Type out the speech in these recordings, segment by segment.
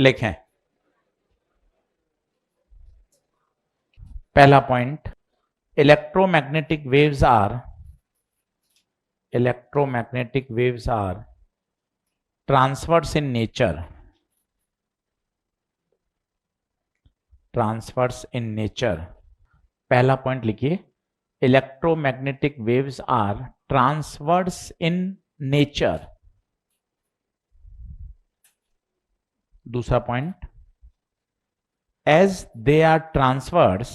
लिखें। पहला point, electromagnetic waves are transverse in nature. पहला पॉइंट लिखिए, electromagnetic waves are transverse in nature. दूसरा point, as they are transverse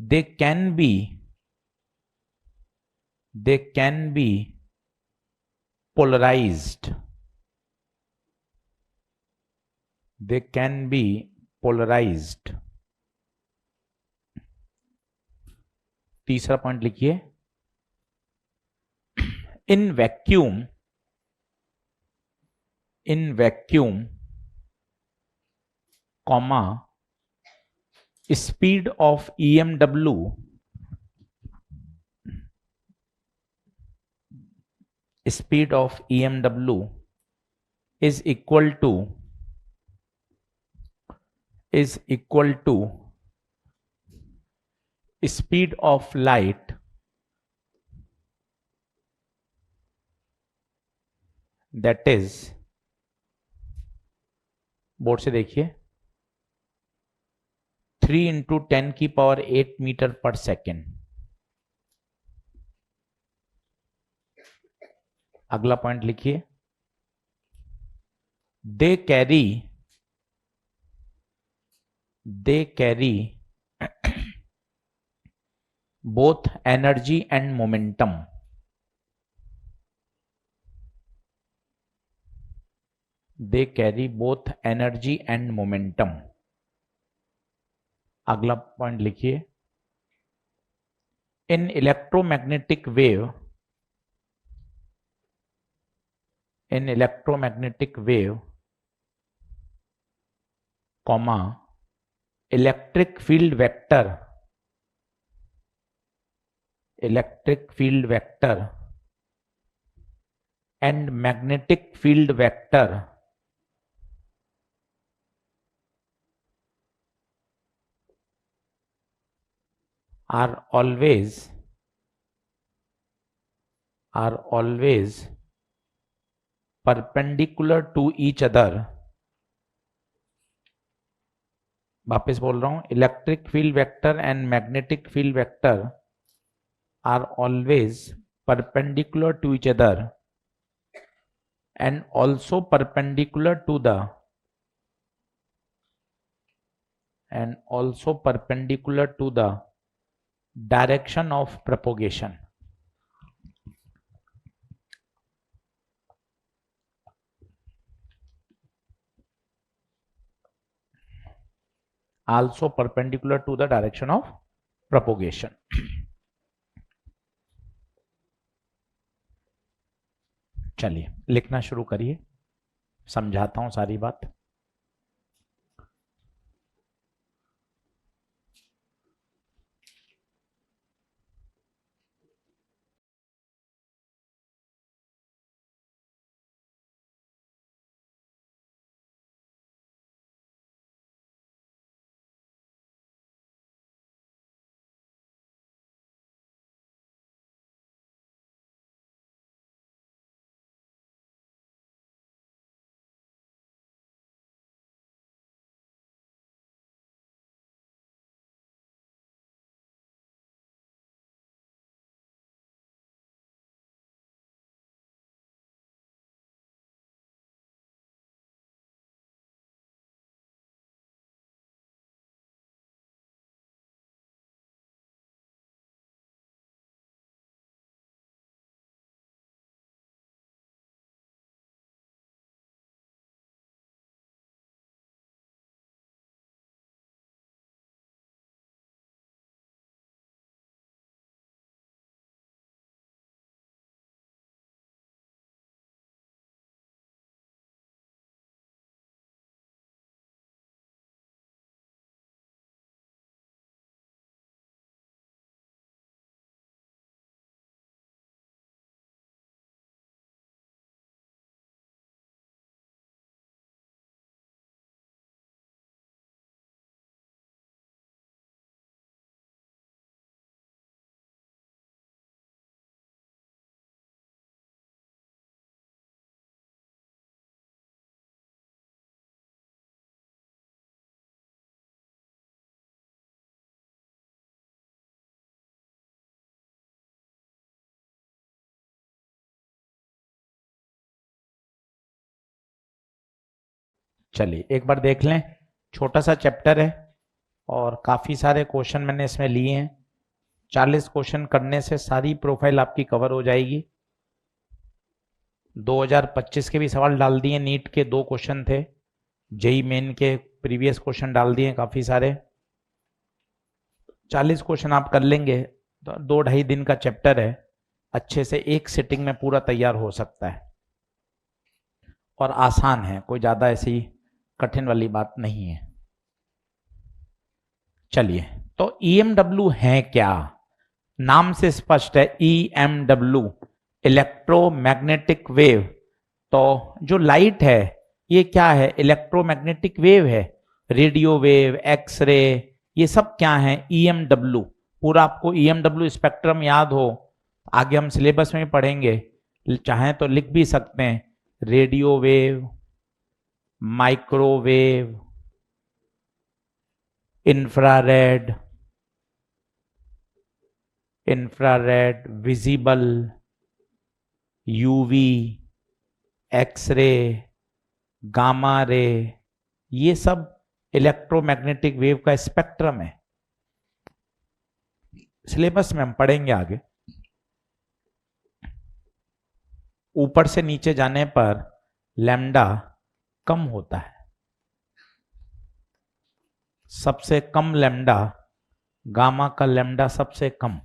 they can be polarized. तीसरा point लिखिए, in vacuum, comma, speed of EMW is equal to speed of light, that is, board से देखिए, 3 into 10⁸ metre पर second. अगला point लिखिए, they carry both energy and momentum. अगला point लिखिए, in electromagnetic wave, comma, electric field vector and magnetic field vector are always perpendicular to each other. वापस बोल रहा हूं, electric field vector and magnetic field vector are always perpendicular to each other and also perpendicular to the direction of propagation. Also perpendicular to the direction of propagation. चलिए लिखना शुरू करिए, समझाता हूं सारी बात। चलिए एक बार देख लें, छोटा सा चैप्टर है और काफी सारे क्वेश्चन मैंने इसमें लिए हैं। 40 क्वेश्चन करने से सारी प्रोफाइल आपकी कवर हो जाएगी। 2025 के भी सवाल डाल दिए, नीट के 2 क्वेश्चन थे, जेई मेन के प्रीवियस क्वेश्चन डाल दिए काफी सारे। 40 क्वेश्चन आप कर लेंगे तो 2-2.5 दिन का चैप्टर है, अच्छे से एक सिटिंग में पूरा तैयार हो सकता है और आसान है, कोई ज्यादा ऐसी कठिन वाली बात नहीं है। चलिए, तो EMW है क्या? नाम से स्पष्ट है, EMW इलेक्ट्रोमैग्नेटिक वेव। तो जो लाइट है ये क्या है? इलेक्ट्रोमैग्नेटिक वेव है। रेडियो वेव, एक्सरे, ये सब क्या है? EMW। पूरा आपको EMW स्पेक्ट्रम याद हो, आगे हम सिलेबस में पढ़ेंगे, चाहें तो लिख भी सकते हैं। Radio wave, microwave, infrared, visible, UV, X-ray, gamma ray, ये सब इलेक्ट्रोमैग्नेटिक वेव का स्पेक्ट्रम है। सिलेबस में हम पढ़ेंगे आगे। ऊपर से नीचे जाने पर लैम्डा कम होता है, सबसे कम लैम्डा, गामा का लैम्डा सबसे कम,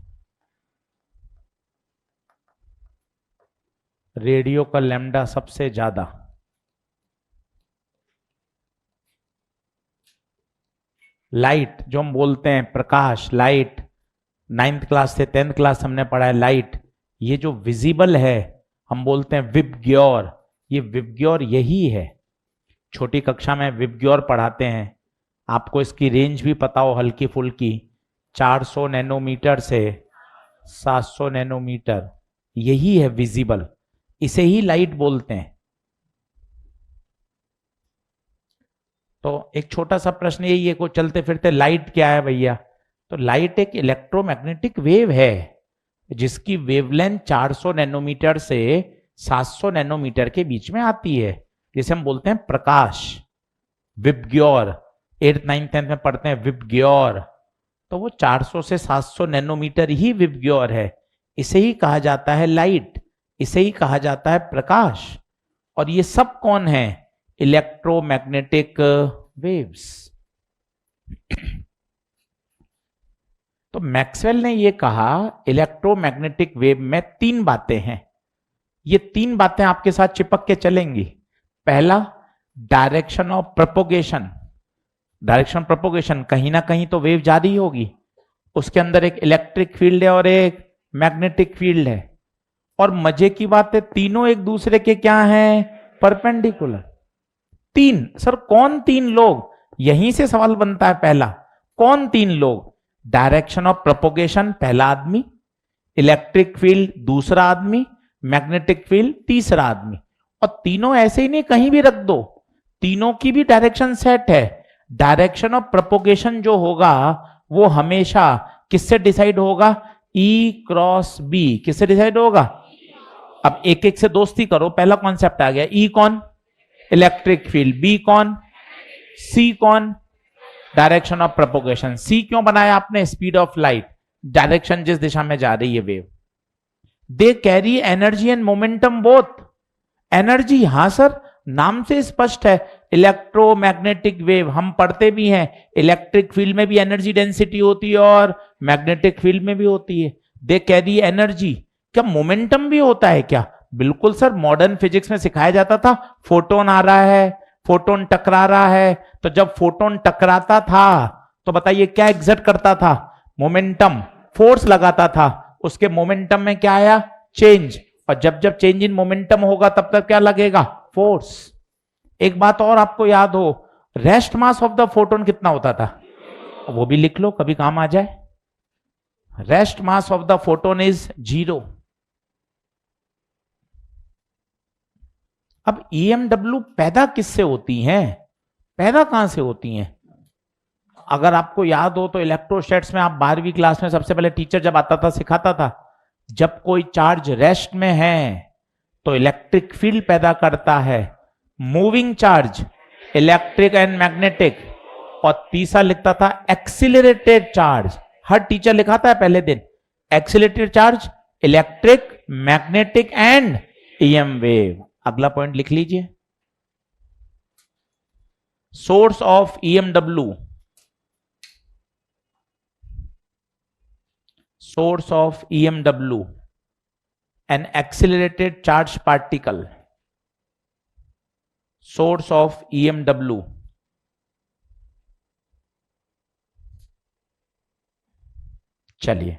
रेडियो का लैम्डा सबसे ज्यादा, लाइट जो हम बोलते हैं प्रकाश, लाइट 9th क्लास से 10th क्लास हमने पढ़ा है लाइट, ये जो विजिबल है हम बोलते हैं विबग्योर, ये विबग्योर यही है। छोटी कक्षा में विबग्योर पढ़ाते हैं, आपको इसकी रेंज भी पता हो हल्की फुल्की, 400 नैनोमीटर से 700 नैनोमीटर, यही है विजिबल, इसे ही लाइट बोलते हैं। तो एक छोटा सा प्रश्न यही है, को चलते फिरते लाइट क्या है भैया? तो लाइट एक इलेक्ट्रोमैग्नेटिक वेव है जिसकी वेवलेंथ 400 नैनोमीटर से 700 नैनोमीटर के बीच में आती है, जिसे हम बोलते हैं प्रकाश, विबग्योर। 8th 9th 10th में पढ़ते हैं विबग्योर, तो वो 400 से 700 नैनोमीटर ही विबग्योर है, इसे ही कहा जाता है लाइट, इसे ही कहा जाता है प्रकाश। और ये सब कौन है? Electromagnetic waves. तो मैक्सवेल ने ये कहा इलेक्ट्रोमैग्नेटिक वेव में 3 बातें हैं, ये 3 बातें आपके साथ चिपक के चलेंगी। पहला, direction of propagation, direction propagation, कहीं ना कहीं तो वेव जारी होगी, उसके अंदर एक इलेक्ट्रिक फील्ड है और एक मैग्नेटिक फील्ड है, और मजे की बात है तीनों एक दूसरे के क्या हैं? परपेंडिकुलर। 3, सर कौन 3 लोग? यहीं से सवाल बनता है पहला, कौन 3 लोग? डायरेक्शन ऑफ प्रोपोगेशन पहला आदमी, इलेक्ट्रिक फील्ड दूसरा आदमी, मैग्नेटिक फील्ड तीसरा आदमी। और तीनों ऐसे ही नहीं कहीं भी रख दो, तीनों की भी डायरेक्शन सेट है। डायरेक्शन ऑफ प्रोपोगेशन जो होगा वो हमेशा किससे डिसाइड होगा? E क्रॉस B, किससे डिसाइड होगा? अब एक एक से दोस्ती करो, पहला कॉन्सेप्ट आ गया, E कौन? इलेक्ट्रिक फील्ड, B कौन? C कौन? Direction of propagation. C क्यों बनाया आपने? स्पीड ऑफ लाइट, डायरेक्शन जिस दिशा में जा रही है wave. They carry energy and momentum both. Energy, हां सर नाम से स्पष्ट है, इलेक्ट्रोमैग्नेटिक वेव, हम पढ़ते भी हैं इलेक्ट्रिक फील्ड में भी एनर्जी डेंसिटी होती है और मैग्नेटिक फील्ड में भी होती है। दे कैरी एनर्जी, क्या मोमेंटम भी होता है क्या? बिल्कुल सर, मॉडर्न फिजिक्स में सिखाया जाता था, फोटोन आ रहा है, फोटोन टकरा रहा है, तो जब फोटोन टकराता था तो बताइए क्या एग्जर्ट करता था? मोमेंटम, फोर्स लगाता था, उसके मोमेंटम में क्या आया? चेंज, और जब जब चेंज इन मोमेंटम होगा तब तक क्या लगेगा? फोर्स। एक बात और आपको याद हो, rest mass of the photon कितना होता था? वो भी लिख लो, कभी काम आ जाए। Rest mass of the photon is 0। अब EMW पैदा किससे होती हैं? पैदा कहां से होती हैं? अगर आपको याद हो तो इलेक्ट्रोस्टैट्स में आप 12वीं क्लास में सबसे पहले टीचर जब आता था सिखाता था, जब कोई चार्ज रेस्ट में है तो इलेक्ट्रिक फील्ड पैदा करता है, moving charge electric and magnetic, और तीसरा लिखता था एक्सिलरेटेड चार्ज। हर टीचर लिखाता है पहले दिन accelerated charge, electric, magnetic and EM wave. अगला पॉइंट लिख लीजिए, source of EMW, source of EMW, an accelerated charge particle, source of EMW, चलिए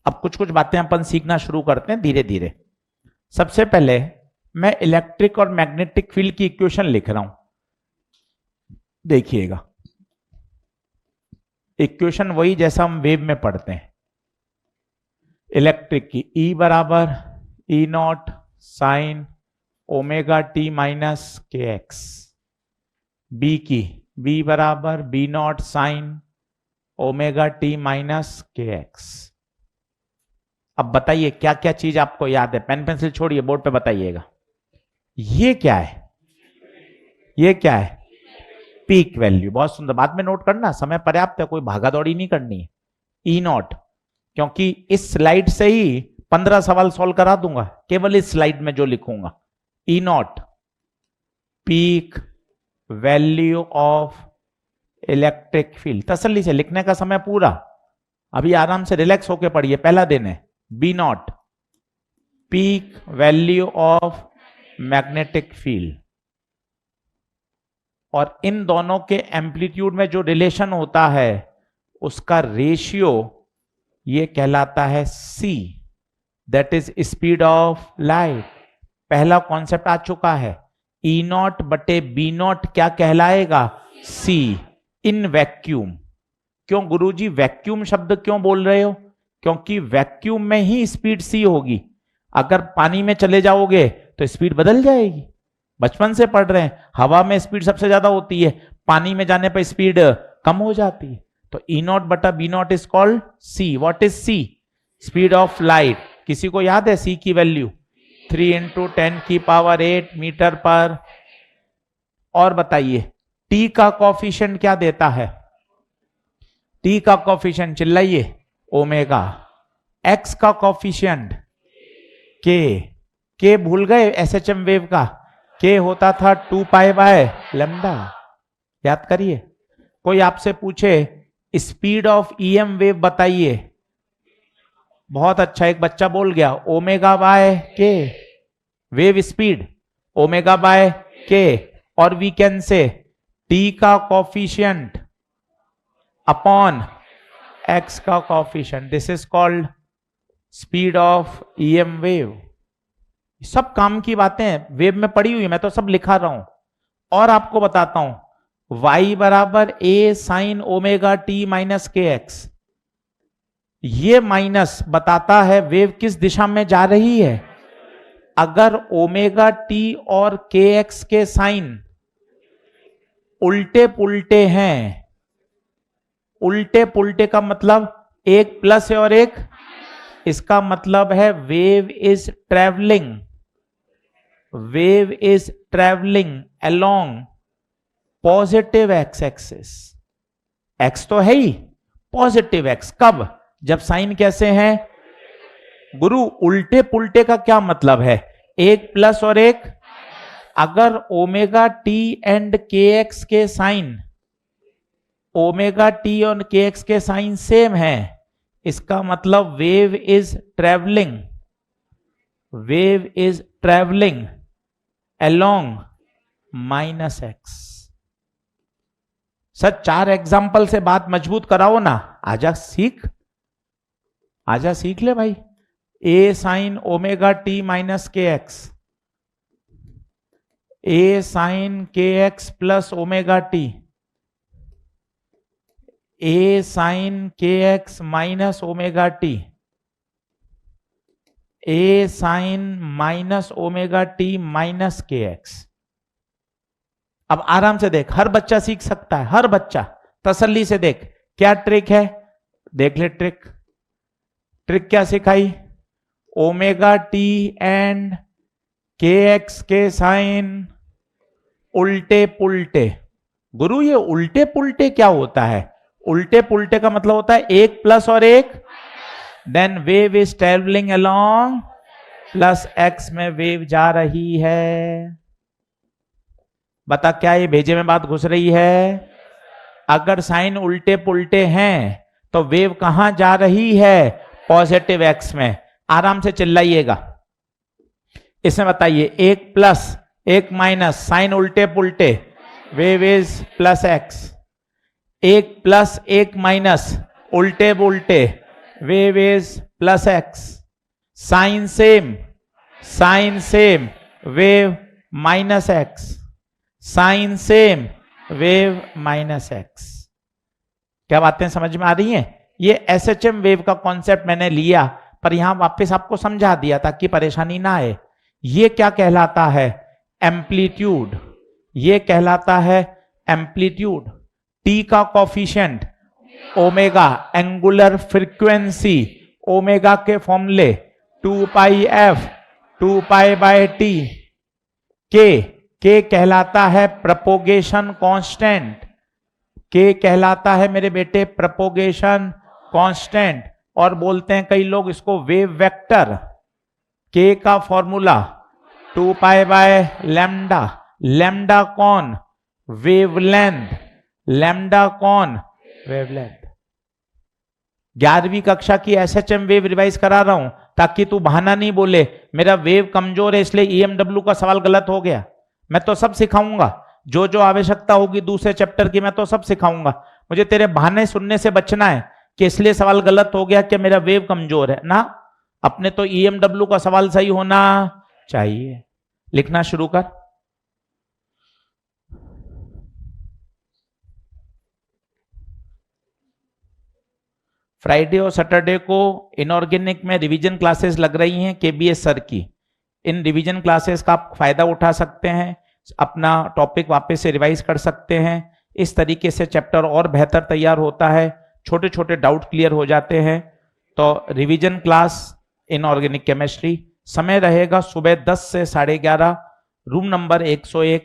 अब कुछ कुछ बातें अपन सीखना शुरू करते हैं धीरे धीरे। सबसे पहले मैं इलेक्ट्रिक और मैग्नेटिक फील्ड की इक्वेशन लिख रहा हूं, देखिएगा इक्वेशन वही जैसा हम वेव में पढ़ते हैं। इलेक्ट्रिक की E बराबर E not sign omega T minus K x, B की B बराबर B not sign omega T minus K X. अब बताइए क्या क्या चीज आपको याद है, पेन पेंसिल छोड़िए बोर्ड पे बताइएगा। ये क्या है, ये क्या है, पीक वैल्यू। बहुत सुंदर, बाद में नोट करना, समय पर्याप्त है, कोई भागा दौड़ी नहीं करनी है। ई नॉट, क्योंकि इस स्लाइड से ही 15 सवाल सॉल्व करा दूंगा केवल इस स्लाइड में जो लिखूंगा। E naught peak value of electric field. तसल्ली से लिखने का समय पूरा, अभी आराम से रिलैक्स होके पढ़िए, पहला दिन है। B naught peak value of magnetic field, और इन दोनों के एम्पलीट्यूड में जो रिलेशन होता है उसका रेशियो ये कहलाता है C, that is speed of light. पहला कॉन्सेप्ट आ चुका है, ई नॉट बटे बी नॉट क्या कहलाएगा, सी इन वैक्यूम। क्यों गुरुजी वैक्यूम शब्द क्यों बोल रहे हो, क्योंकि वैक्यूम में ही स्पीड सी होगी। अगर पानी में चले जाओगे तो स्पीड बदल जाएगी, बचपन से पढ़ रहे हैं, हवा में स्पीड सबसे ज्यादा होती है, पानी में जाने पर स्पीड कम हो जाती है। तो ई नॉट बटा B naught is called C. What is C, speed of light. किसी को याद है सी की वैल्यू, 3 × 10⁸ मीटर पर। और बताइए टी का कॉफिशिएंट क्या देता है, टी का कॉफिशिएंट चिल्लाइए, ओमेगा। एक्स का कॉफिशिएंट के भूल गए, एसएचएम वेव का के होता था 2π/λ। याद करिए। कोई आपसे पूछे स्पीड ऑफ ईएम वेव बताइए, बहुत अच्छा, एक बच्चा बोल गया ω/k, वेव स्पीड ω/k, और वी कैन से टी का कॉफिशिएंट अपॉन एक्स का coefficient, this is called speed of EM wave. सब काम की बातें वेव में पड़ी हुई है, मैं तो सब लिखा रहा हूं। और आपको बताता हूं y बराबर a sign omega T minus K x, ये माइनस बताता है वेव किस दिशा में जा रही है। अगर ओमेगा टी और के एक्स के साइन उल्टे पुल्टे हैं, उल्टे पुल्टे का मतलब एक प्लस है और एक, इसका मतलब है wave is travelling, wave is travelling along positive x axis. X तो है ही, पॉजिटिव एक्स कब, जब साइन कैसे हैं, गुरु उल्टे पुल्टे का क्या मतलब है, एक प्लस और एक। अगर ओमेगा टी एंड के एक्स के साइन, ओमेगा टी और के एक्स के साइन सेम है, इसका मतलब wave is travelling, wave is travelling along -x। Sir 4 example से बात मजबूत कराओ ना, आजा सीख, आजा सीख ले भाई। A sine omega T minus K X, A sine K X plus omega T, A sine K X minus omega T, A sine minus omega T minus K X. अब आराम से देख, हर बच्चा सीख सकता है, हर बच्चा तसल्ली से देख। क्या ट्रिक है, देख ले ट्रिक। ट्रिक क्या सिखाई, ओमेगा टी एंड के एक्स के साइन उल्टे पुल्टे, गुरु ये उल्टे पुल्टे क्या होता है? उल्टे पुल्टे का मतलब होता है एक प्लस और एक, then wave is travelling along plus X में वेव जा रही है। बता क्या ये भेजे में बात घुस रही है? अगर साइन उल्टे पुल्टे हैं तो वेव कहां जा रही है? पॉजिटिव एक्स में। आराम से चिल्लाइएगा। इसमें बताइए एक प्लस एक माइनस, साइन उल्टे पुल्टे, वेव इज प्लस एक्स। एक प्लस एक माइनस, उल्टे पुल्टे, wave is plus X. Sine same, wave minus X. Sine same, wave minus X. क्या बातें समझ में आ रही हैं? ये एसएचएम वेव का कॉन्सेप्ट मैंने लिया, पर यहां वापस आपको समझा दिया ताकि परेशानी ना आए। ये क्या कहलाता है? एम्पलीट्यूड। ये कहलाता है एम्पलीट्यूड। टी का coefficient omega, angular frequency omega के फॉर्मूले 2 पाई एफ 2 पाई बाय टी। के कहलाता है प्रोपोगेशन कांस्टेंट। के कहलाता है मेरे बेटे प्रोपोगेशन कांस्टेंट, और बोलते हैं कई लोग इसको वेव वेक्टर। के का formula 2 pi by lambda. Lambda कौन? वेवलेंथ। लैम्डा कौन? वेवलेंथ। 11वीं कक्षा की एसएचएम वेव रिवाइज करा रहा हूं ताकि तू बहाना नहीं बोले मेरा वेव कमजोर है इसलिए ईएमडब्ल्यू का सवाल गलत हो गया। मैं तो सब सिखाऊंगा, जो जो आवश्यकता होगी दूसरे चैप्टर की मैं तो सब सिखाऊंगा। मुझे तेरे बहाने सुनने से बचना है कि इसलिए सवाल गलत हो गया कि मेरा वेव कमजोर है ना। अपने तो ईएमडब्ल्यू का सवाल सही होना चाहिए। लिखना शुरू कर। फ्राइडे और सैटरडे को इनऑर्गेनिक में रिवीजन क्लासेस लग रही हैं केबीएस सर की। इन रिवीजन क्लासेस का आप फायदा उठा सकते हैं, अपना टॉपिक वापस से रिवाइज कर सकते हैं। इस तरीके से चैप्टर और बेहतर तैयार होता है, छोटे छोटे डाउट क्लियर हो जाते हैं। तो रिवीजन क्लास इनऑर्गेनिक केमिस्ट्री, समय रहेगा सुबह 10 से 11:30, रूम नंबर 101।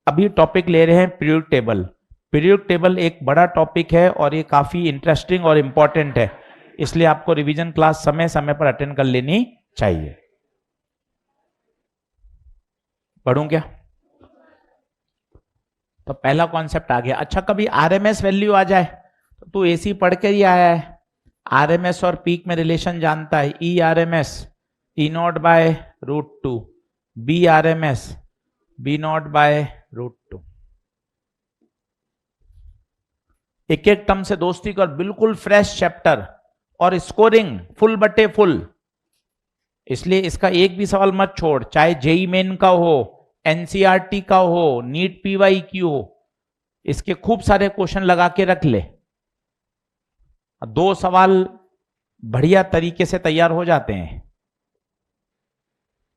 अभी टॉपिक ले रहे हैं पीरियोडिक टेबल। पीरियोडिक टेबल एक बड़ा टॉपिक है और ये काफी इंटरेस्टिंग और इंपॉर्टेंट है, इसलिए आपको रिवीजन क्लास समय समय पर अटेंड कर लेनी चाहिए। पढ़ूं क्या? तो पहला कॉन्सेप्ट आ गया। अच्छा, कभी आरएमएस वैल्यू आ जाए तो तू एसी पढ़ के ही आया है, आरएमएस और पीक में रिलेशन जानता है। E RMS E0/√2, B RMS B0/√2। एक एक टर्म से दोस्ती कर, बिल्कुल फ्रेश चैप्टर और स्कोरिंग फुल बटे फुल। इसलिए इसका एक भी सवाल मत छोड़, चाहे जेई मेन का हो, एनसीईआरटी का हो, नीट पीवाईक्यू हो, इसके खूब सारे क्वेश्चन लगा के रख ले। 2 सवाल बढ़िया तरीके से तैयार हो जाते हैं।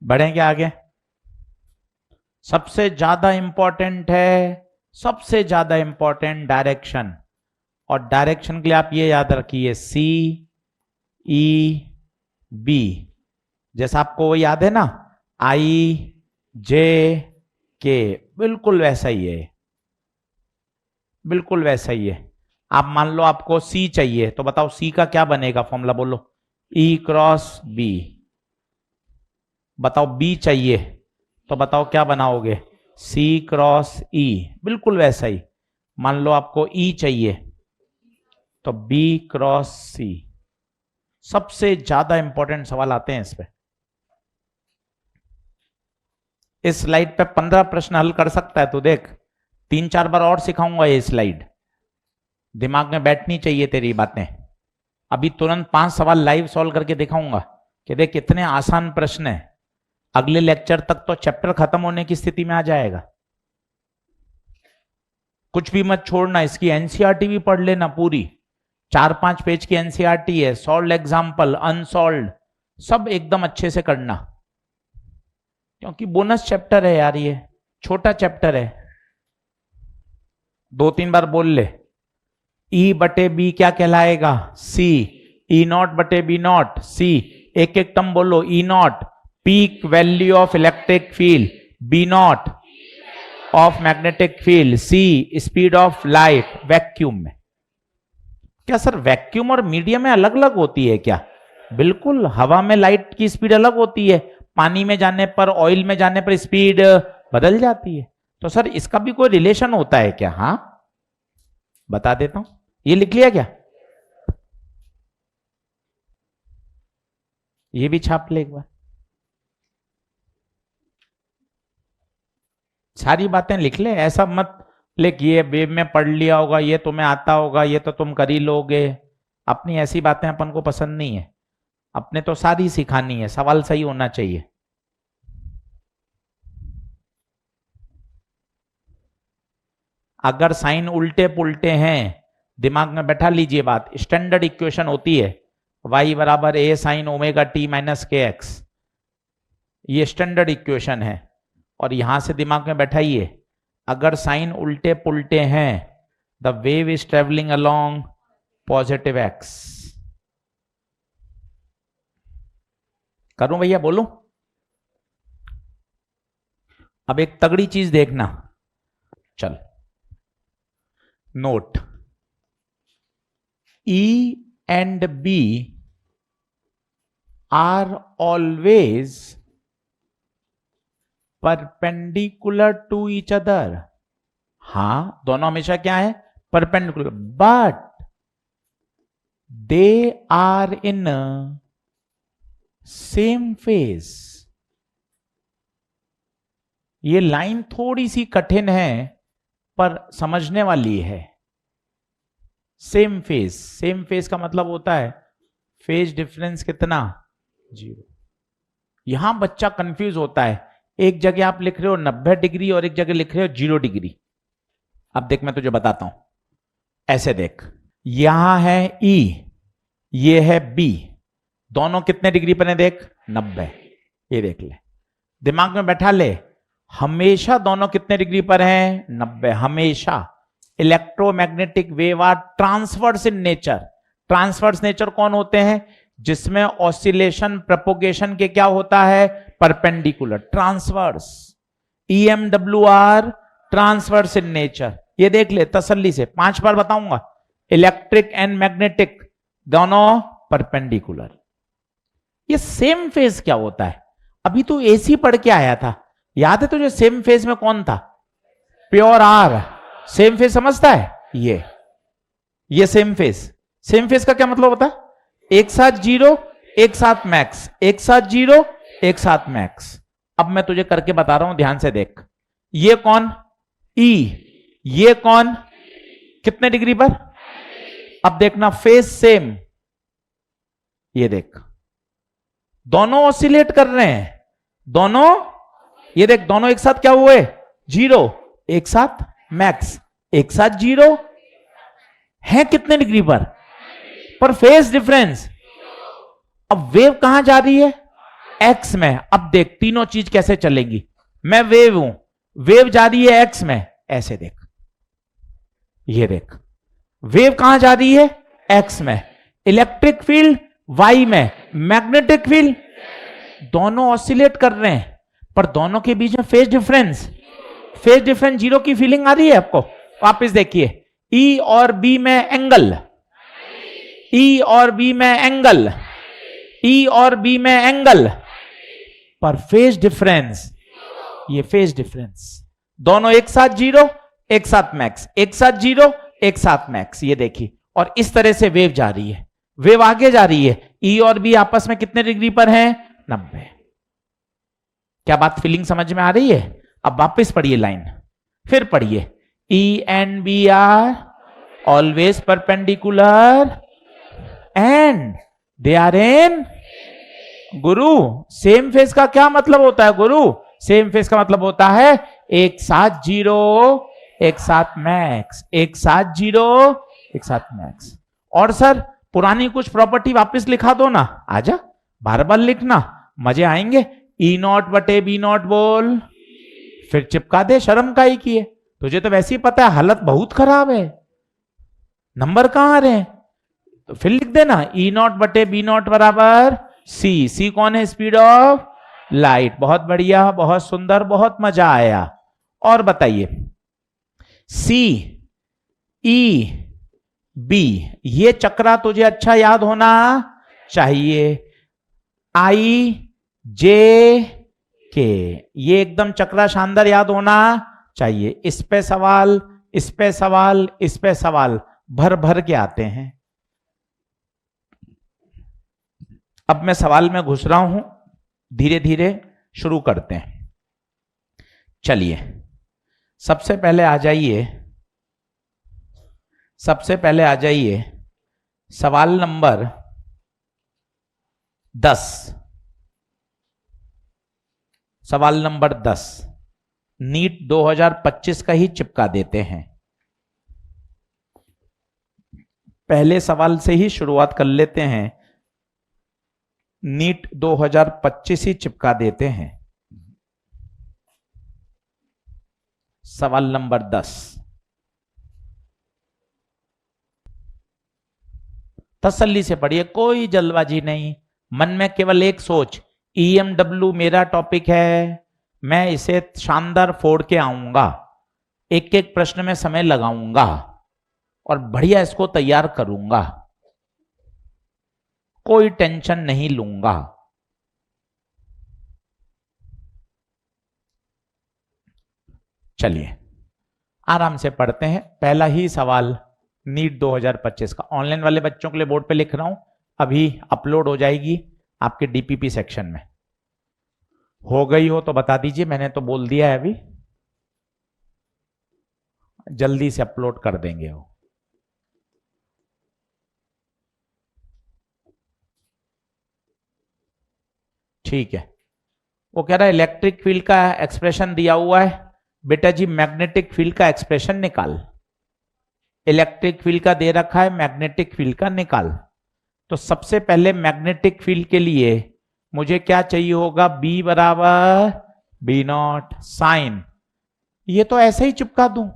बढ़ेंगे आगे। सबसे ज्यादा इंपॉर्टेंट है, सबसे ज्यादा इंपॉर्टेंट डायरेक्शन। और डायरेक्शन के लिए आप ये याद रखिए CEB, जैसा आपको वो याद है ना, IJK, बिल्कुल वैसा ही है, बिल्कुल वैसा ही है। आप मान लो आपको C चाहिए तो बताओ C का क्या बनेगा फॉर्मूला, बोलो। E×B। बताओ B चाहिए तो बताओ क्या बनाओगे, C×E, बिल्कुल वैसा ही। मान लो आपको E चाहिए तो B×C। सबसे ज्यादा इंपॉर्टेंट सवाल आते हैं इस पे। इस स्लाइड पे 15 प्रश्न हल कर सकता है, तो देख 3-4 बार और सिखाऊंगा ये स्लाइड, दिमाग में बैठनी चाहिए तेरी बातें। अभी तुरंत 5 सवाल लाइव सॉल्व करके दिखाऊंगा कि देख कितने आसान प्रश्न है। अगले लेक्चर तक तो चैप्टर खत्म होने की स्थिति में आ जाएगा। कुछ भी मत छोड़ना, इसकी एनसीईआरटी भी पढ़ लेना पूरी, 4-5 पेज की एनसीईआरटी है, सॉल्व एग्जाम्पल, अनसॉल्व, सब एकदम अच्छे से करना, क्योंकि बोनस चैप्टर है यार, ये छोटा चैप्टर है। 2-3 बार बोल ले। E/B क्या कहलाएगा, C। E0/B0, C। एक एक टर्म बोलो। E0 peak value of electric field, B0 of magnetic field, C speed of light vacuum में। क्या सर वैक्यूम और मीडियम में अलग अलग होती है क्या? बिल्कुल, हवा में लाइट की स्पीड अलग होती है, पानी में जाने पर, ऑयल में जाने पर स्पीड बदल जाती है। तो सर इसका भी कोई रिलेशन होता है क्या? हाँ बता देता हूं, ये लिख लिया क्या? ये भी छाप ले एक बार, सारी बातें लिख ले, ऐसा मत लिख ये वेब में पढ़ लिया होगा, ये तुम्हें आता होगा, ये तो तुम कर ही लोगे। अपनी ऐसी बातें अपन को पसंद नहीं है, अपने तो सारी सिखानी है, सवाल सही होना चाहिए। अगर साइन उल्टे पुल्टे हैं, दिमाग में बैठा लीजिए बात, स्टैंडर्ड इक्वेशन होती है y बराबर a sign omega T minus K x, ये स्टैंडर्ड इक्वेशन है। और यहां से दिमाग में बैठाइए, अगर साइन उल्टे पुल्टे हैं, the wave is travelling along positive x. करूं भैया, बोलूं? अब एक तगड़ी चीज देखना, चल note, E and B are always perpendicular to each other। हाँ दोनों हमेशा क्या है? Perpendicular, but they are in same phase. ये लाइन थोड़ी सी कठिन है पर समझने वाली है। सेम फेज, सेम फेज का मतलब होता है फेज डिफरेंस कितना? 0। यहां बच्चा कंफ्यूज होता है, एक जगह आप लिख रहे हो 90 डिग्री और एक जगह लिख रहे हो 0 डिग्री। अब देख मैं तुझे बताता हूं, ऐसे देख, यहां है E, ये है B, दोनों कितने डिग्री पर है देख? 90। ये देख ले, दिमाग में बैठा ले, हमेशा दोनों कितने डिग्री पर हैं? 90 हमेशा। Electromagnetic wave are transverse in nature. Transverse nature कौन होते हैं? जिसमें ऑसिलेशन प्रोपोगेशन के क्या होता है? Perpendicular, transverse. EMWR transverse in nature. ये देख ले तसल्ली से, 5 बार बताऊंगा। इलेक्ट्रिक एंड मैग्नेटिक दोनों परपेंडिकुलर। ये सेम फेज क्या होता है? अभी तू AC पढ़ के आया था, याद है तुझे? सेम फेज में कौन था? Pure R। सेम फेज समझता है? ये सेम फेज। सेम फेज का क्या मतलब होता है? एक साथ 0 एक साथ मैक्स, एक साथ 0 एक साथ मैक्स। अब मैं तुझे करके बता रहा हूं, ध्यान से देख। ये कौन? E। ये कौन? कितने डिग्री पर? अब देखना, फेज सेम। ये देख, दोनों ऑसिलेट कर रहे हैं, दोनों, ये देख, दोनों एक साथ क्या हुए? 0 एक साथ मैक्स, एक साथ 0 है कितने डिग्री पर फेज डिफरेंस। अब वेव कहां जा रही है? एक्स में। अब देख तीनों चीज कैसे चलेंगी। मैं वेव हूं, वेव जा रही है एक्स में, ऐसे देख, ये देख, वेव कहां जा रही है? एक्स में। इलेक्ट्रिक फील्ड वाई में, मैग्नेटिक फील्ड, दोनों ऑसिलेट कर रहे हैं, पर दोनों के बीच में फेज डिफरेंस 0 की फीलिंग आ रही है आपको? वापस देखिए, E और B में एंगल, E और B में एंगल, E और B में एंगल, पर फेज डिफरेंस, ये फेज डिफरेंस, दोनों एक साथ 0 एक साथ मैक्स, एक साथ 0 एक साथ मैक्स। ये देखिए, और इस तरह से वेव जा रही है, वेव आगे जा रही है। E और B आपस में कितने डिग्री पर हैं? 90। क्या बात फीलिंग समझ में आ रही है? अब वापस पढ़िए लाइन, फिर पढ़िए, E and B are always perpendicular and they are in। Guru same phase का क्या मतलब होता है? गुरु सेम फेज का मतलब होता है एक साथ 0 एक साथ मैक्स, एक साथ 0 एक साथ मैक्स। और सर पुरानी कुछ प्रॉपर्टी वापस लिखा दो ना, आजा, बार बार लिखना, मजे आएंगे। E0 बटे B0 बोल, फिर चिपका दे, शर्म का ही की है, तुझे तो वैसे ही पता है हालत बहुत खराब है, नंबर कहां आ रहे हैं, तो फिर लिख देना E0 बटे B0 बराबर C कौन है? Speed of light. बहुत बढ़िया, बहुत सुंदर, बहुत मजा आया। और बताइए सी ई बी, ये चक्रा तुझे अच्छा याद होना चाहिए। आई जे के, ये एकदम चक्रा शानदार याद होना चाहिए। इस पे सवाल, इस पे सवाल, इस पे सवाल भर भर के आते हैं। अब मैं सवाल में घुस रहा हूं, धीरे धीरे शुरू करते हैं। चलिए सबसे पहले आ जाइए, सबसे पहले आ जाइए सवाल नंबर 10। सवाल नंबर 10 नीट 2025 का ही चिपका देते हैं। पहले सवाल से ही शुरुआत कर लेते हैं, नीट 2025 ही चिपका देते हैं। सवाल नंबर 10, तसल्ली से पढ़िए, कोई जल्दबाजी नहीं, मन में केवल एक सोच, EMW मेरा टॉपिक है, मैं इसे शानदार फोड़ के आऊंगा, एक एक प्रश्न में समय लगाऊंगा और बढ़िया इसको तैयार करूंगा, कोई टेंशन नहीं लूंगा। चलिए आराम से पढ़ते हैं। पहला ही सवाल नीट 2025 का, ऑनलाइन वाले बच्चों के लिए बोर्ड पे लिख रहा हूं, अभी अपलोड हो जाएगी आपके DPP सेक्शन में। हो गई हो तो बता दीजिए, मैंने तो बोल दिया है, अभी जल्दी से अपलोड कर देंगे वो। ठीक है, वो कह रहा है इलेक्ट्रिक फील्ड का एक्सप्रेशन दिया हुआ है, बेटा जी मैग्नेटिक फील्ड का एक्सप्रेशन निकाल। इलेक्ट्रिक फील्ड का दे रखा है, मैग्नेटिक फील्ड का निकाल। तो सबसे पहले मैग्नेटिक फील्ड के लिए मुझे क्या चाहिए होगा, B बराबर B0 साइन। ये तो ऐसे ही चिपका दूं,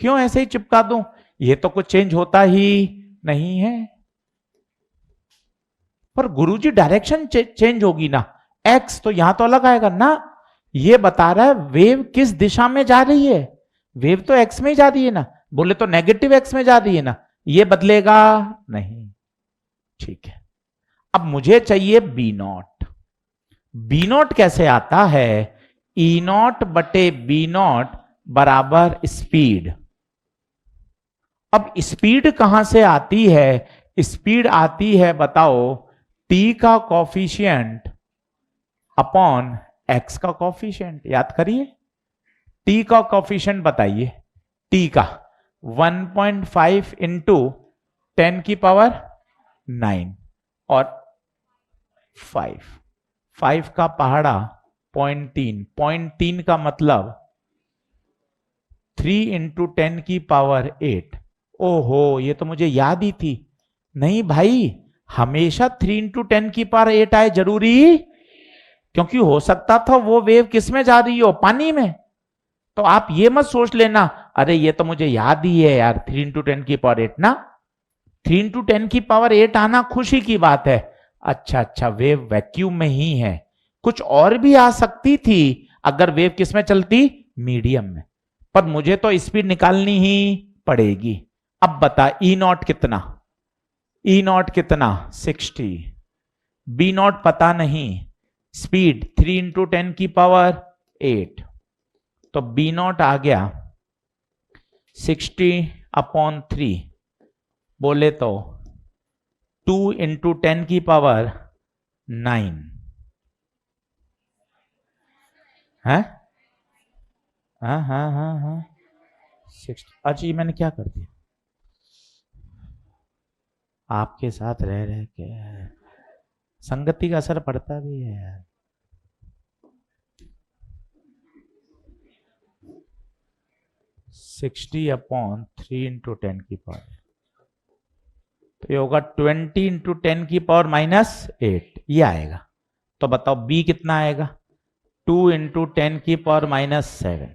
क्यों ऐसे ही चिपका दूं, ये तो कुछ चेंज होता ही नहीं है। पर गुरुजी डायरेक्शन चेंज होगी ना, एक्स तो यहां तो अलग आएगा ना। ये बता रहा है वेव किस दिशा में जा रही है, वेव तो एक्स में ही जा रही है ना, बोले तो नेगेटिव एक्स में जा रही है ना, ये बदलेगा नहीं। ठीक है, अब मुझे चाहिए B0। B0 कैसे आता है, E0 बटे B0 बराबर स्पीड। अब स्पीड कहां से आती है, स्पीड आती है बताओ T का कॉफिशिएंट अपॉन X का कॉफिशिएंट। याद करिए, T का कॉफिशिएंट बताइए, T का 1.5 इंटू 10 की पावर 9 और 5 का पहाड़ा 0.3 का मतलब 3 इंटू 10 की पावर 8। ओहो, ये तो मुझे याद ही थी। नहीं भाई, हमेशा 3 इंटू 10 की पावर 8 आए जरूरी, क्योंकि हो सकता था वो वेव किस में जा रही हो, पानी में। तो आप ये मत सोच लेना अरे ये तो मुझे याद ही है यार, 3 इंटू 10 की पावर 8 ना, 3 इंटू 10 की पावर 8 आना खुशी की बात है। अच्छा, वेव वैक्यूम में ही है, कुछ और भी आ सकती थी अगर वेव किस में चलती, मीडियम में, पर मुझे तो स्पीड निकालनी ही पड़ेगी। अब बता E0 कितना, E0 कितना 60, B0 पता नहीं, स्पीड 3 इंटू 10 की पावर 8, तो B0 आ गया 60/3, बोले तो 2 इंटू 10 की पावर 9 है। हाँ 60। अच्छा ये मैंने क्या कर दिया, आपके साथ रह रह के संगति का असर पड़ता भी है यार। 60/3 इंटू 10 की पावर, तो ये होगा 20 इंटू 10 की पावर -8, ये आएगा। तो बताओ B कितना आएगा, 2 इंटू 10 की पावर -7,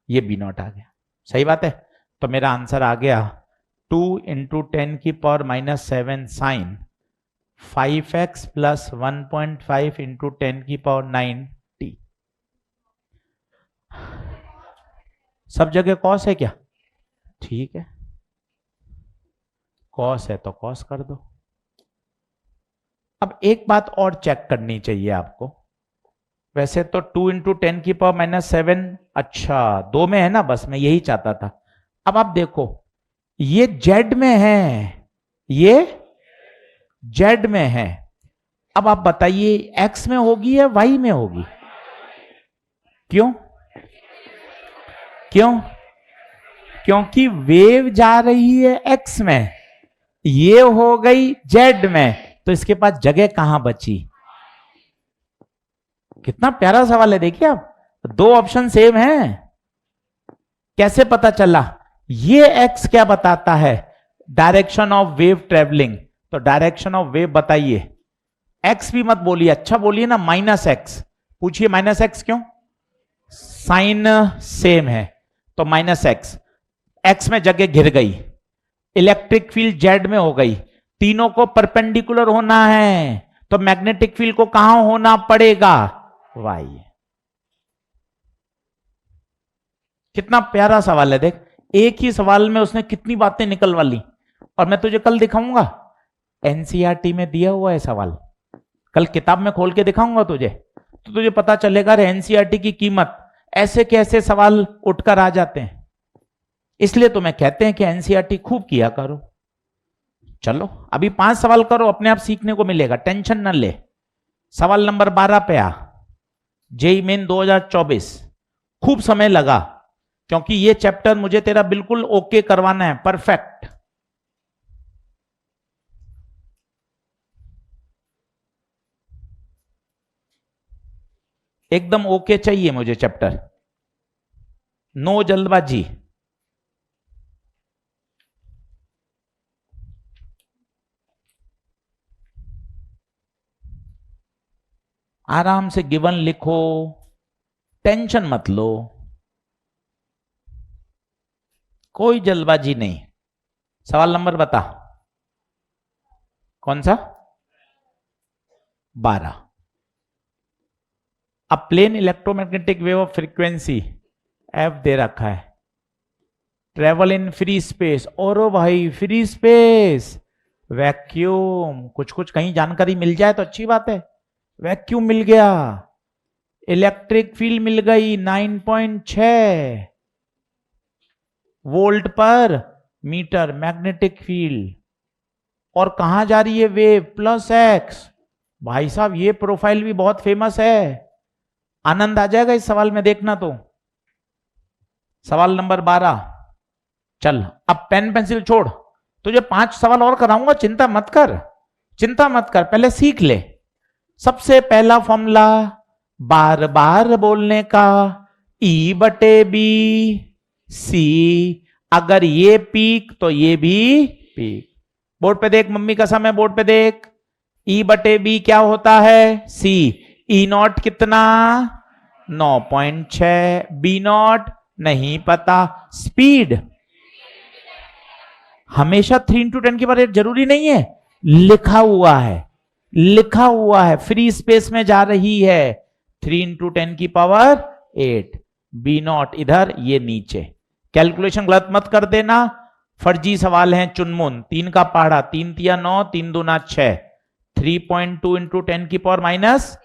ये B0 आ गया। सही बात है, तो मेरा आंसर आ गया 2 इंटू 10 की power -7 sign 5x plus 1.5 into 10 की पावर 9t। सब जगह कॉस है क्या? ठीक है, कॉस है तो कॉस कर दो। अब एक बात और चेक करनी चाहिए आपको। वैसे तो 2 इंटू 10⁻⁻7, अच्छा 2 में है ना, बस मैं यही चाहता था। अब आप देखो, ये जेड में है, ये जेड में है। अब आप बताइए एक्स में होगी या वाई में होगी? क्यों? क्यों? क्योंकि वेव जा रही है एक्स में, ये हो गई जेड में, तो इसके पास जगह कहां बची? कितना प्यारा सवाल है, देखिए आप, दो ऑप्शन सेम हैं। कैसे पता चला? ये एक्स क्या बताता है? Direction of wave travelling. तो डायरेक्शन ऑफ वेव बताइए। एक्स भी मत बोलिए, अच्छा बोलिए ना, -x। पूछिए -x क्यों? साइन सेम है तो -x। एक्स में जगह घिर गई, इलेक्ट्रिक फील्ड जेड में हो गई, तीनों को परपेंडिकुलर होना है, तो मैग्नेटिक फील्ड को कहां होना पड़ेगा? वाई। कितना प्यारा सवाल है, देख एक ही सवाल में उसने कितनी बातें निकलवा ली। और मैं तुझे कल दिखाऊंगा, एनसीईआरटी में दिया हुआ है सवाल, कल किताब में खोल के दिखाऊंगा तुझे, तो तुझे पता चलेगा एनसीईआरटी की कीमत। ऐसे कैसे सवाल उठकर आ जाते हैं, इसलिए तो मैं कहते हैं कि एनसीईआरटी खूब किया करो। चलो अभी 5 सवाल करो, अपने आप सीखने को मिलेगा, टेंशन न ले। सवाल नंबर 12 पे आ, जेईई मेन 2024। खूब समय लगा क्योंकि ये चैप्टर मुझे तेरा बिल्कुल ओके करवाना है, परफेक्ट। एकदम ओके चाहिए मुझे चैप्टर, नो जल्दबाजी। आराम से गिवन लिखो, टेंशन मत लो, कोई जल्दबाजी नहीं। सवाल नंबर बता, कौन सा? 12। अब plane electromagnetic wave of frequency F दे रखा है, ट्रेवल इन फ्री स्पेस। और भाई फ्री स्पेस, वैक्यूम, कुछ कुछ कहीं जानकारी मिल जाए तो अच्छी बात है। वैक्यूम मिल गया, इलेक्ट्रिक फील्ड मिल गई 9.6 वोल्ट पर मीटर, मैग्नेटिक फील्ड। और कहां जा रही है वेव? +x। भाई साहब ये प्रोफाइल भी बहुत फेमस है, आनंद आ जाएगा इस सवाल में, देखना तो। सवाल नंबर 12। चल अब पेन पेंसिल छोड़, तुझे 5 सवाल और कराऊंगा, चिंता मत कर, चिंता मत कर, पहले सीख ले। सबसे पहला फॉर्मूला बार बार बोलने का, E/B C। अगर ये पीक तो ये भी पीक। बोर्ड पे देख, मम्मी कसम है, बोर्ड पे देख। E/B क्या होता है? C। E0 कितना? 9.6। B0 नहीं पता। स्पीड हमेशा 3×10⁸ जरूरी नहीं है, लिखा हुआ है, लिखा हुआ है, फ्री स्पेस में जा रही है 3×10⁸। B0 इधर, ये नीचे। कैलकुलेशन गलत मत कर देना, फर्जी सवाल हैं चुनमुन। 3 का पहाड़ा, 3 तिया 9, 3 दूना 6, 3.2 × 10⁻।